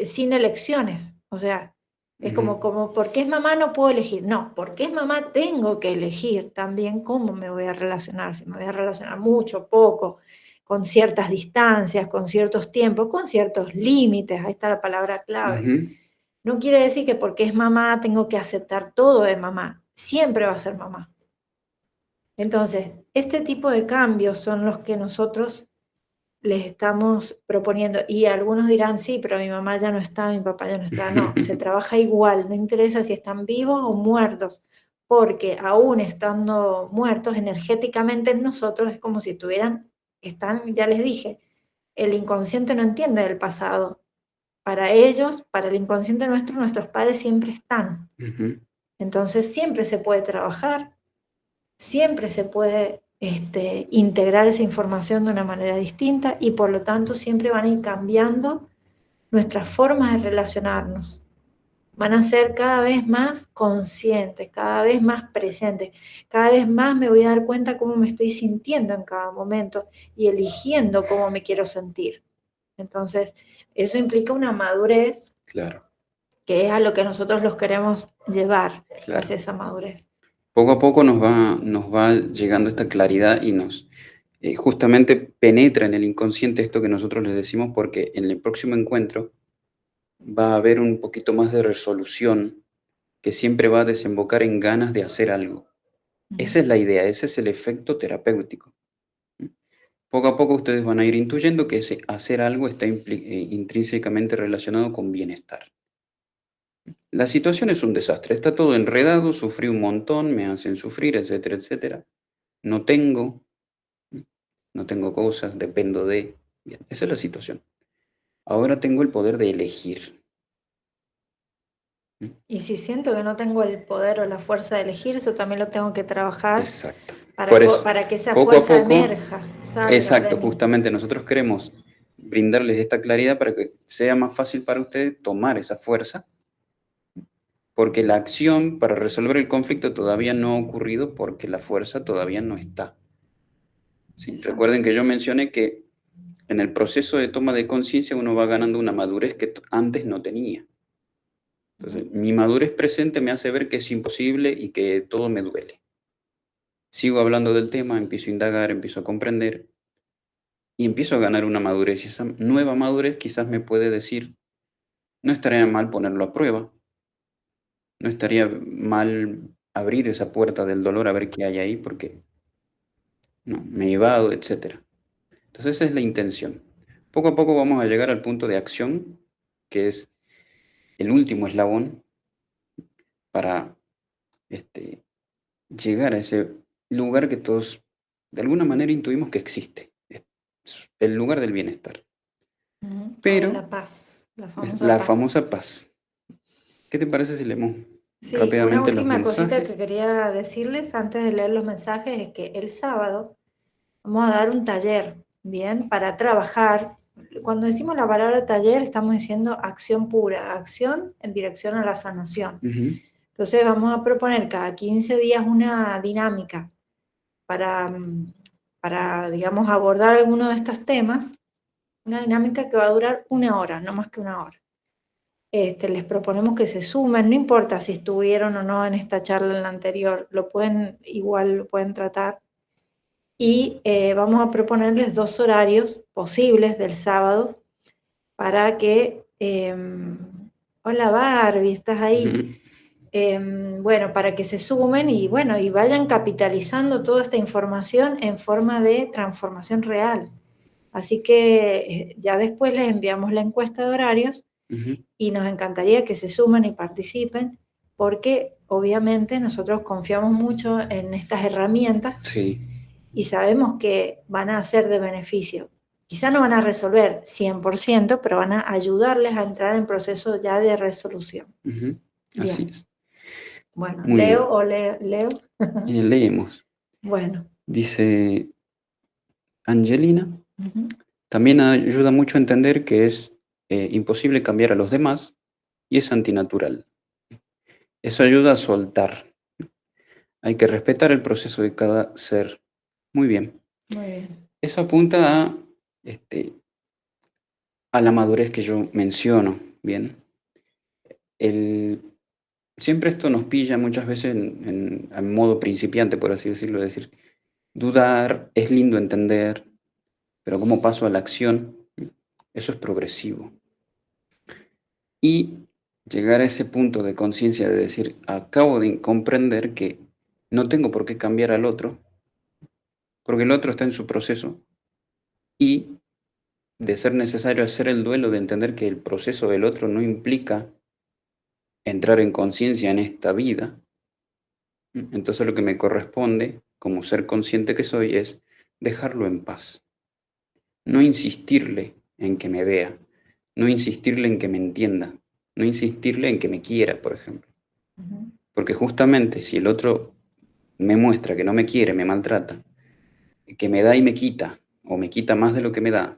sin elecciones. O sea, es como, porque es mamá no puedo elegir. No, porque es mamá tengo que elegir también cómo me voy a relacionar. Si me voy a relacionar mucho, poco, con ciertas distancias, con ciertos tiempos, con ciertos límites. Ahí está la palabra clave. No quiere decir que porque es mamá tengo que aceptar todo de mamá. Siempre va a ser mamá. Entonces, este tipo de cambios son los que nosotros les estamos proponiendo, y algunos dirán, sí, pero mi mamá ya no está, mi papá ya no está. No, se trabaja igual, no interesa si están vivos o muertos, porque aún estando muertos energéticamente en nosotros es como si están, ya les dije, el inconsciente no entiende del pasado. Para ellos, para el inconsciente nuestro, nuestros padres siempre están. Entonces siempre se puede trabajar, siempre se puede integrar esa información de una manera distinta y por lo tanto siempre van a ir cambiando nuestras formas de relacionarnos. Van a ser cada vez más conscientes, cada vez más presentes, cada vez más me voy a dar cuenta cómo me estoy sintiendo en cada momento y eligiendo cómo me quiero sentir. Entonces, eso implica una madurez, claro, que es a lo que nosotros los queremos llevar, hacia esa madurez. Poco a poco nos va llegando esta claridad y nos justamente penetra en el inconsciente esto que nosotros les decimos, porque en el próximo encuentro va a haber un poquito más de resolución que siempre va a desembocar en ganas de hacer algo. Esa es la idea, ese es el efecto terapéutico. Poco a poco ustedes van a ir intuyendo que ese hacer algo está intrínsecamente relacionado con bienestar. La situación es un desastre, está todo enredado, sufrí un montón, me hacen sufrir, etcétera, etcétera. No tengo cosas, dependo de... Bien, esa es la situación. ahora tengo el poder de elegir. Y si siento que no tengo el poder o la fuerza de elegir, eso también lo tengo que trabajar Exacto. Por eso, para que esa poco a fuerza poco, emerja, salga exacto, de mí. justamente nosotros queremos brindarles esta claridad para que sea más fácil para ustedes tomar esa fuerza, porque la acción para resolver el conflicto todavía no ha ocurrido porque la fuerza todavía no está. ¿Sí? Exacto. Recuerden que yo mencioné que en el proceso de toma de conciencia uno va ganando una madurez que antes no tenía. Entonces, mi madurez presente me hace ver que es imposible y que todo me duele. Sigo hablando del tema, empiezo a indagar, empiezo a comprender y empiezo a ganar una madurez. Y esa nueva madurez quizás me puede decir, no estaría mal ponerlo a prueba, no estaría mal abrir esa puerta del dolor a ver qué hay ahí, porque no, me evado, etc. Entonces esa es la intención. Poco a poco vamos a llegar al punto de acción, que es el último eslabón para llegar a ese lugar que todos de alguna manera intuimos que existe. Es el lugar del bienestar. Pero La paz, la es famosa la paz. famosa paz. ¿Qué te parece si leemos Sí, rápidamente una los última cosita mensajes? que quería decirles antes de leer los mensajes es que el sábado vamos a dar un taller, ¿bien? Para trabajar. Cuando decimos la palabra taller, estamos diciendo acción pura, acción en dirección a la sanación. Ujú. Entonces vamos a proponer cada 15 días una dinámica para, digamos, abordar alguno de estos temas, una dinámica que va a durar 1 hora, no más que 1 hora. Les proponemos que se sumen, no importa si estuvieron o no en esta charla en la anterior, igual lo pueden tratar. Y vamos a proponerles 2 horarios posibles del sábado para que, hola Barbie, ¿estás ahí? Bueno, para que se sumen y bueno, y vayan capitalizando toda esta información en forma de transformación real. Así que ya después les enviamos la encuesta de horarios Ujú. y nos encantaría que se sumen y participen, porque obviamente nosotros confiamos mucho en estas herramientas Sí. y sabemos que van a ser de beneficio. Quizá no van a resolver 100%, pero van a ayudarles a entrar en proceso ya de resolución. Ujú. Así Bien. es. Bueno, Muy ¿leo bien. o leo? Leemos. Bueno. Dice Angelina, Ujú. también ayuda mucho a entender que es imposible cambiar a los demás y es antinatural. Eso ayuda a soltar. Hay que respetar el proceso de cada ser. Muy bien. Muy bien. Eso apunta a la madurez que yo menciono. Bien. Siempre esto nos pilla muchas veces en modo principiante, por así decirlo. Es decir, dudar, es lindo entender, pero como paso a la acción, eso es progresivo. Y llegar a ese punto de conciencia de decir, acabo de comprender que no tengo por qué cambiar al otro, porque el otro está en su proceso, y de ser necesario hacer el duelo de entender que el proceso del otro no implica entrar en conciencia en esta vida. Entonces lo que me corresponde, como ser consciente que soy, es dejarlo en paz. No insistirle en que me vea, no insistirle en que me entienda, no insistirle en que me quiera, por ejemplo. Ujú. Porque justamente si el otro me muestra que no me quiere, me maltrata, que me da y me quita, o me quita más de lo que me da,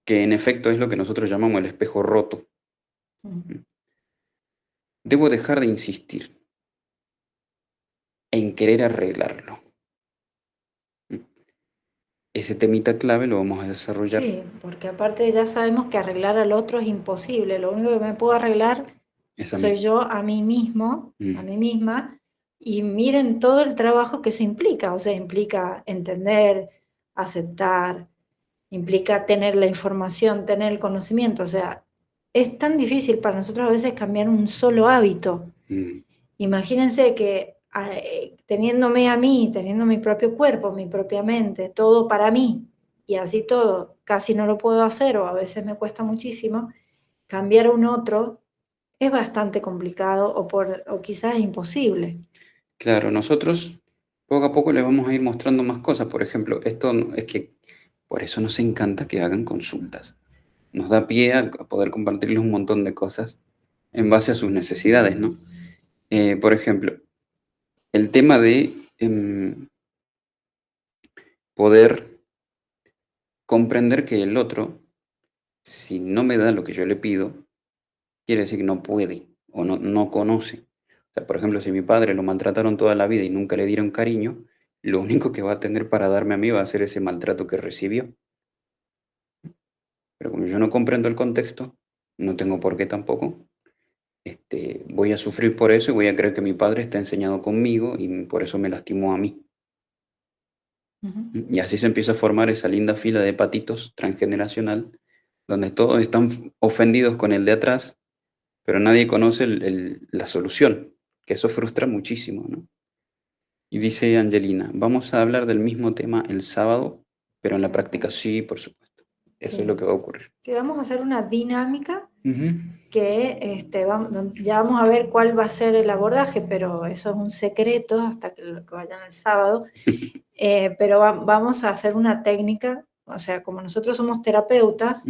que en efecto es lo que nosotros llamamos el espejo roto, Ujú. debo dejar de insistir en querer arreglarlo. Ese temita clave lo vamos a desarrollar. Sí, porque aparte ya sabemos que arreglar al otro es imposible. Lo único que me puedo arreglar Es a soy mí. yo a mí mismo, a Mm. mí misma, y miren todo el trabajo que eso implica. O sea, implica entender, aceptar, implica tener la información, tener el conocimiento. O sea, es tan difícil para nosotros a veces cambiar un solo hábito. Mm. Imagínense que teniéndome a mí, teniendo mi propio cuerpo, mi propia mente, todo para mí, y así todo, casi no lo puedo hacer o a veces me cuesta muchísimo, cambiar a un otro es bastante complicado o quizás imposible. Claro, nosotros poco a poco le vamos a ir mostrando más cosas. Por ejemplo, esto es que por eso nos encanta que hagan consultas. nos da pie a poder compartirles un montón de cosas en base a sus necesidades, ¿no? Por ejemplo, el tema de poder comprender que el otro, si no me da lo que yo le pido, quiere decir que no puede o no conoce. O sea, por ejemplo, si mi padre lo maltrataron toda la vida y nunca le dieron cariño, lo único que va a tener para darme a mí va a ser ese maltrato que recibió. Pero como yo no comprendo el contexto, no tengo por qué tampoco, voy a sufrir por eso y voy a creer que mi padre está enseñado conmigo y por eso me lastimó a mí. Y así se empieza a formar esa linda fila de patitos transgeneracional, donde todos están ofendidos con el de atrás, pero nadie conoce la solución, que eso frustra muchísimo, ¿no? Y dice Angelina, vamos a hablar del mismo tema el sábado, pero en la práctica sí, por supuesto. Eso es lo que va a ocurrir. Sí, vamos a hacer una dinámica Ujú. que ya vamos a ver cuál va a ser el abordaje, pero eso es un secreto hasta que vayan el sábado. Pero vamos a hacer una técnica, o sea, como nosotros somos terapeutas,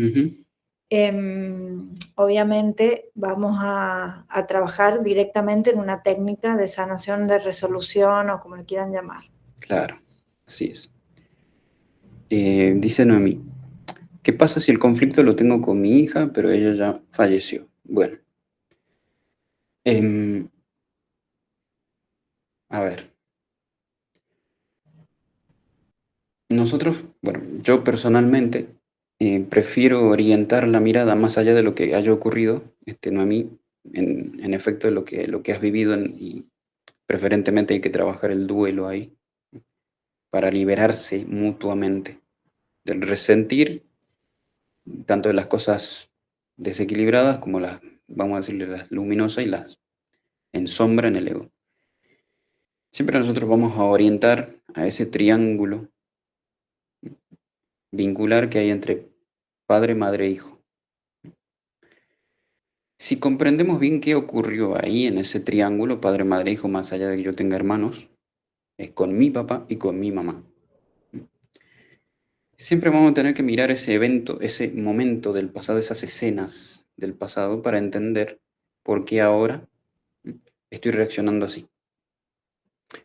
obviamente vamos a trabajar directamente en una técnica de sanación, de resolución o como le quieran llamar. Claro, así es. Dice Noemí, ¿qué pasa si el conflicto lo tengo con mi hija, pero ella ya falleció? Bueno, a ver. Nosotros, bueno, yo personalmente prefiero orientar la mirada más allá de lo que haya ocurrido, Noemí, en efecto de lo que has vivido y preferentemente hay que trabajar el duelo ahí para liberarse mutuamente del resentir tanto de las cosas desequilibradas como las, vamos a decirle, las luminosas y las en sombra en el ego. Siempre nosotros vamos a orientar a ese triángulo vincular que hay entre padre, madre e hijo. Si comprendemos bien qué ocurrió ahí en ese triángulo, padre, madre, hijo, más allá de que yo tenga hermanos, es con mi papá y con mi mamá. Siempre vamos a tener que mirar ese evento, ese momento del pasado, esas escenas del pasado para entender por qué ahora estoy reaccionando así.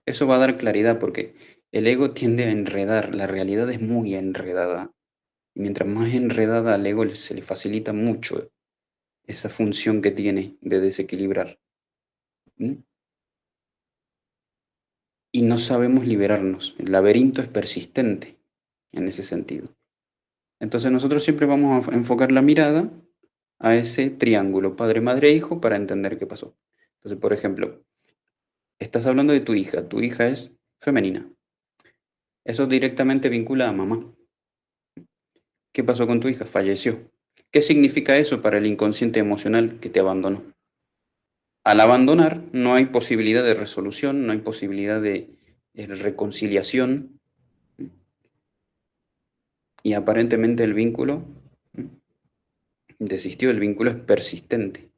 Eso va a dar claridad porque el ego tiende a enredar, la realidad es muy enredada. Y mientras más enredada al ego se le facilita mucho esa función que tiene de desequilibrar. Y no sabemos liberarnos. El laberinto es persistente en ese sentido. Entonces nosotros siempre vamos a enfocar la mirada a ese triángulo, padre, madre, hijo, para entender qué pasó. Entonces, por ejemplo, estás hablando de tu hija es femenina. Eso directamente vincula a mamá. ¿Qué pasó con tu hija? Falleció. ¿Qué significa eso para el inconsciente emocional que te abandonó? Al abandonar no hay posibilidad de resolución, no hay posibilidad de reconciliación y aparentemente el vínculo desistió, el vínculo es persistente.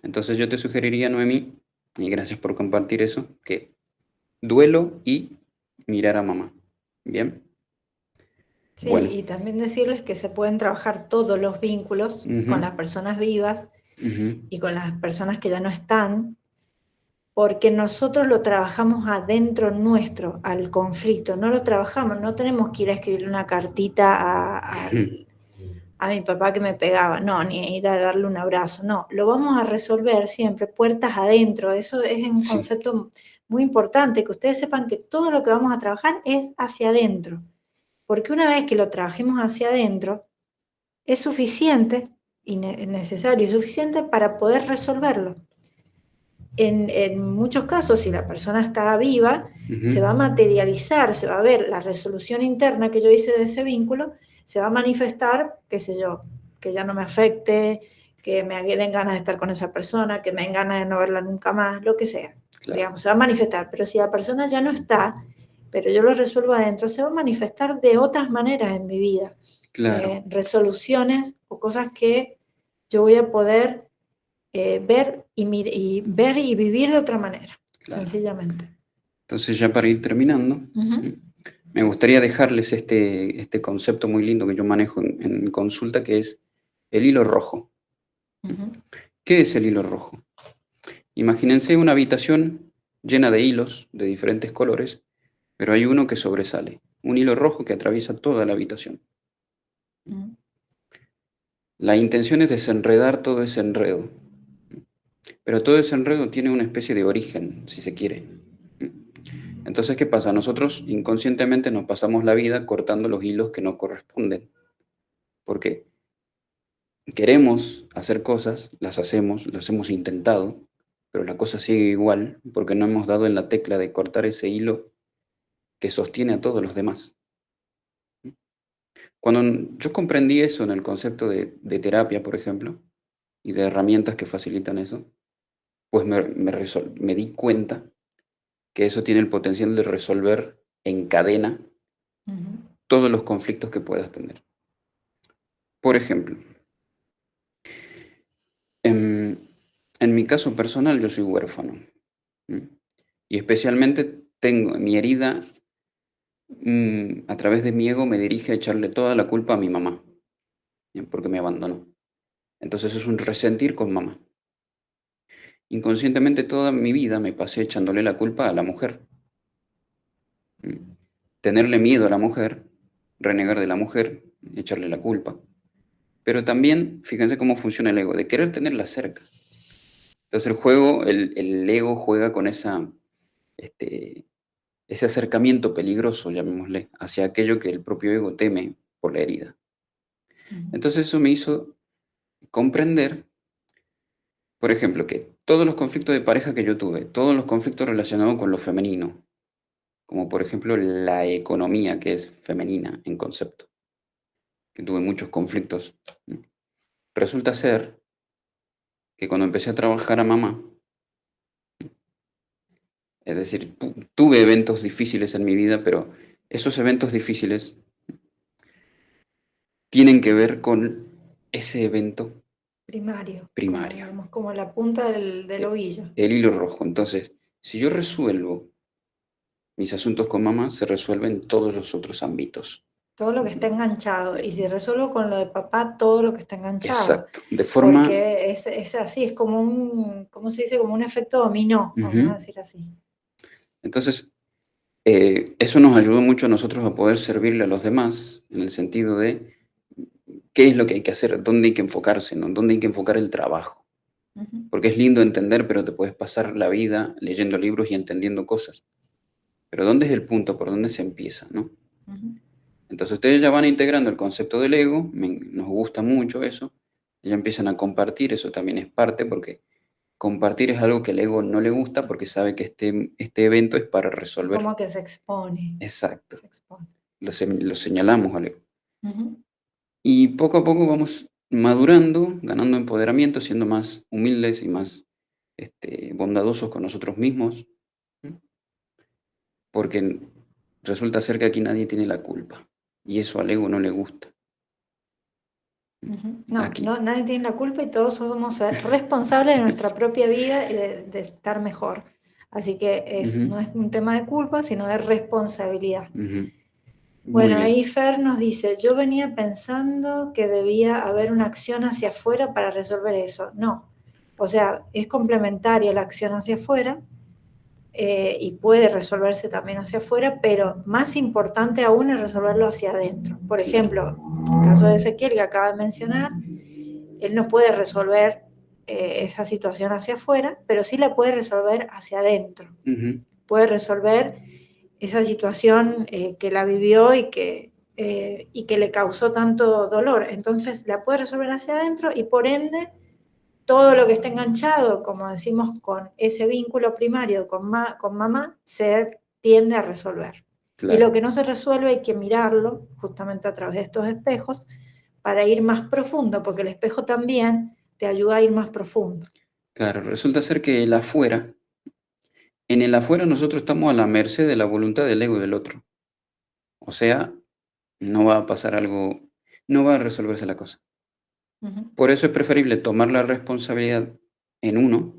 Entonces yo te sugeriría, Noemí, y gracias por compartir eso, que duelo y mirar a mamá. ¿Bien? Sí, bueno. Y también decirles que se pueden trabajar todos los vínculos con las personas vivas y con las personas que ya no están, porque nosotros lo trabajamos adentro nuestro, al conflicto, no lo trabajamos, no tenemos que ir a escribir una cartita a mi papá que me pegaba, no, ni ir a darle un abrazo, no, lo vamos a resolver siempre puertas adentro, eso es un concepto muy importante, que ustedes sepan que todo lo que vamos a trabajar es hacia adentro, porque una vez que lo trabajemos hacia adentro, es suficiente, y necesario y suficiente para poder resolverlo. En muchos casos, si la persona está viva, se va a materializar, se va a ver la resolución interna que yo hice de ese vínculo, se va a manifestar, qué sé yo, que ya no me afecte, que me den ganas de estar con esa persona, que me den ganas de no verla nunca más, lo que sea. Claro. Digamos, se va a manifestar. Pero si la persona ya no está, pero yo lo resuelvo adentro, se va a manifestar de otras maneras en mi vida. Claro. Resoluciones o cosas que yo voy a poder ver y vivir de otra manera, claro. Sencillamente. Entonces ya para ir terminando, me gustaría dejarles este concepto muy lindo que yo manejo en consulta, que es el hilo rojo. ¿Qué es el hilo rojo? Imagínense una habitación llena de hilos de diferentes colores, pero hay uno que sobresale, un hilo rojo que atraviesa toda la habitación. La intención es desenredar todo ese enredo, pero todo ese enredo tiene una especie de origen, si se quiere. Entonces, ¿qué pasa? Nosotros inconscientemente nos pasamos la vida cortando los hilos que no corresponden, porque queremos hacer cosas, las hemos intentado, pero la cosa sigue igual porque no hemos dado en la tecla de cortar ese hilo que sostiene a todos los demás. Cuando yo comprendí eso en el concepto de terapia, por ejemplo, y de herramientas que facilitan eso, pues me di cuenta que eso tiene el potencial de resolver en cadena todos los conflictos que puedas tener. Por ejemplo, en mi caso personal yo soy huérfano. Y especialmente tengo mi herida, a través de mi ego me dirige a echarle toda la culpa a mi mamá, porque me abandonó. Entonces es un resentir con mamá. Inconscientemente toda mi vida me pasé echándole la culpa a la mujer. Tenerle miedo a la mujer, renegar de la mujer, echarle la culpa. Pero también, fíjense cómo funciona el ego, de querer tenerla cerca. Entonces el ego juega con ese acercamiento peligroso, llamémosle, hacia aquello que el propio ego teme por la herida. Entonces eso me hizo comprender, por ejemplo, que todos los conflictos de pareja que yo tuve, todos los conflictos relacionados con lo femenino, como por ejemplo la economía, que es femenina en concepto, que tuve muchos conflictos, resulta ser que cuando empecé a trabajar a mamá, es decir, tuve eventos difíciles en mi vida, pero esos eventos difíciles tienen que ver con ese evento Primario. primario. Como la punta del ovillo. El hilo rojo. Entonces, si yo resuelvo mis asuntos con mamá, se resuelven todos los otros ámbitos. Todo lo que está enganchado. Y si resuelvo con lo de papá, todo lo que está enganchado. Exacto. De forma... Porque es así, es como un, ¿cómo se dice? Como un efecto dominó, vamos a decir así. Entonces, eso nos ayudó mucho a nosotros a poder servirle a los demás, en el sentido de qué es lo que hay que hacer, dónde hay que enfocarse, ¿no? Dónde hay que enfocar el trabajo. Porque es lindo entender, pero te puedes pasar la vida leyendo libros y entendiendo cosas. Pero ¿dónde es el punto? ¿Por dónde se empieza? ¿No? Entonces ustedes ya van integrando el concepto del ego, nos gusta mucho eso, ya empiezan a compartir, eso también es parte, porque compartir es algo que el ego no le gusta porque sabe que este evento es para resolver. Como que se expone. Exacto. Se expone. Lo señalamos al ego. Y poco a poco vamos madurando, ganando empoderamiento, siendo más humildes y más bondadosos con nosotros mismos, porque resulta ser que aquí nadie tiene la culpa, y eso al ego no le gusta. No, nadie tiene la culpa y todos somos responsables de nuestra propia vida y de estar mejor. Así que no es un tema de culpa, sino de responsabilidad. Bueno, ahí Fer nos dice, yo venía pensando que debía haber una acción hacia afuera para resolver eso. No, o sea, es complementaria la acción hacia afuera y puede resolverse también hacia afuera, pero más importante aún es resolverlo hacia adentro. Por ejemplo, en el caso de Ezequiel que acaba de mencionar, él no puede resolver esa situación hacia afuera, pero sí la puede resolver hacia adentro. Puede resolver esa situación que la vivió y que le causó tanto dolor. Entonces la puede resolver hacia adentro y por ende todo lo que está enganchado, como decimos, con ese vínculo primario con mamá, se tiende a resolver. Claro. Y lo que no se resuelve hay que mirarlo justamente a través de estos espejos para ir más profundo, porque el espejo también te ayuda a ir más profundo. Claro, resulta ser que en el afuera nosotros estamos a la merced de la voluntad del ego del otro. O sea, no va a pasar algo, no va a resolverse la cosa. Por eso es preferible tomar la responsabilidad en uno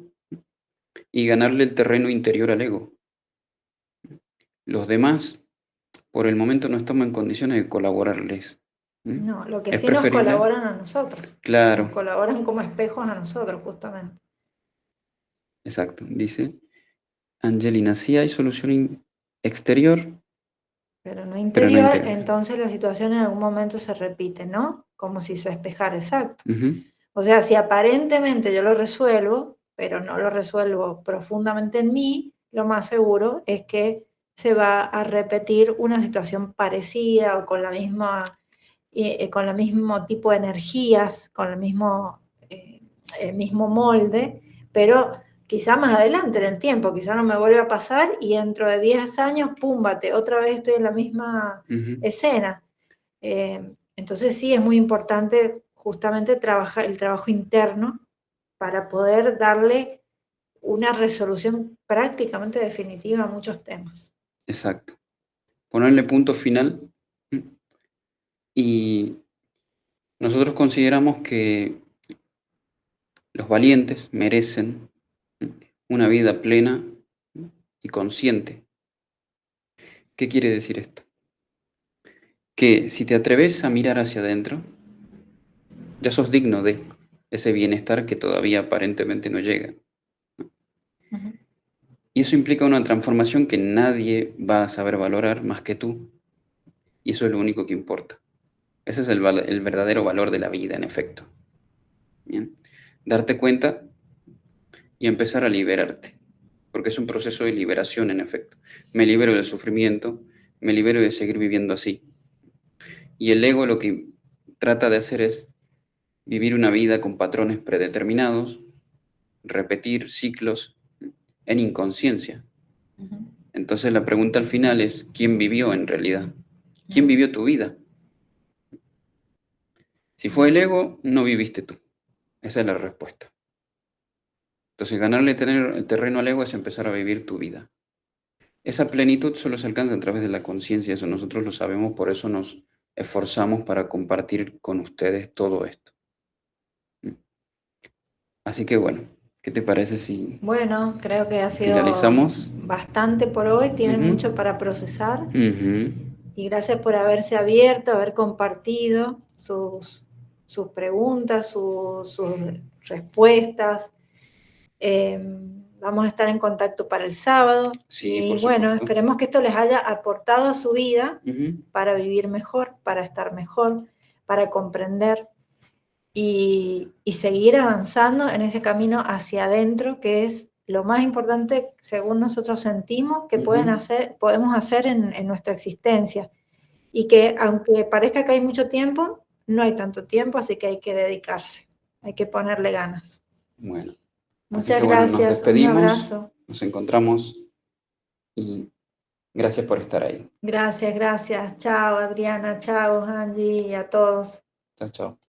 y ganarle el terreno interior al ego. Los demás por el momento no estamos en condiciones de colaborarles. No, lo que Es sí nos preferible. colaboran a nosotros. Nos Claro, colaboran como espejos a nosotros, justamente. exacto. Dice Angelina, sí hay solución exterior, Pero no pero no interior, interior. entonces la situación en algún momento se repite, ¿no? Como si se espejara, exacto. Ujú, O sea, si aparentemente yo lo resuelvo, pero no lo resuelvo profundamente en mí, lo más seguro es que se va a repetir una situación parecida o con la misma, con el mismo tipo de energías, con el mismo molde, pero quizá más adelante en el tiempo, quizá no me vuelve a pasar y dentro de 10 años, púmbate, otra vez estoy en la misma ujú. escena. Entonces sí es muy importante justamente trabajar el trabajo interno para poder darle una resolución prácticamente definitiva a muchos temas. Exacto. Ponerle punto final. Y nosotros consideramos que los valientes merecen una vida plena y consciente. ¿Qué quiere decir esto? Que si te atreves a mirar hacia adentro, ya sos digno de ese bienestar que todavía aparentemente no llega. Ujú. Y eso implica una transformación que nadie va a saber valorar más que tú. Y eso es lo único que importa. Ese es el verdadero valor de la vida, en efecto. ¿Bien? Darte cuenta y empezar a liberarte. Porque es un proceso de liberación, en efecto. Me libero del sufrimiento, me libero de seguir viviendo así. Y el ego lo que trata de hacer es vivir una vida con patrones predeterminados, repetir ciclos en inconsciencia. Ujú. Entonces la pregunta al final es, ¿quién vivió en realidad? ¿Quién Ujú. vivió tu vida? Si fue el ego, no viviste tú. Esa es la respuesta. Entonces ganarle el terreno al ego es empezar a vivir tu vida. Esa plenitud solo se alcanza a través de la conciencia, eso nosotros lo sabemos, por eso nos esforzamos para compartir con ustedes todo esto. Así que bueno, ¿qué te parece si Bueno, creo que ha sido finalizamos? bastante por hoy, tienen Ujú, mucho para procesar ujú. y gracias por haberse abierto, haber compartido sus preguntas, sus respuestas. Vamos a estar en contacto para el sábado Sí, y por bueno, supuesto. esperemos que esto les haya aportado a su vida Ujú, para vivir mejor, para estar mejor, para comprender y seguir avanzando en ese camino hacia adentro, que es lo más importante, según nosotros sentimos, que ujú. podemos hacer en nuestra existencia. Y que aunque parezca que hay mucho tiempo, no hay tanto tiempo, así que hay que dedicarse, hay que ponerle ganas. Bueno, así Muchas que bueno, nos gracias, un despedimos, abrazo. nos encontramos y gracias por estar ahí. Gracias, gracias. Chao, Adriana, chao, Angie, y a todos. Chao, chao.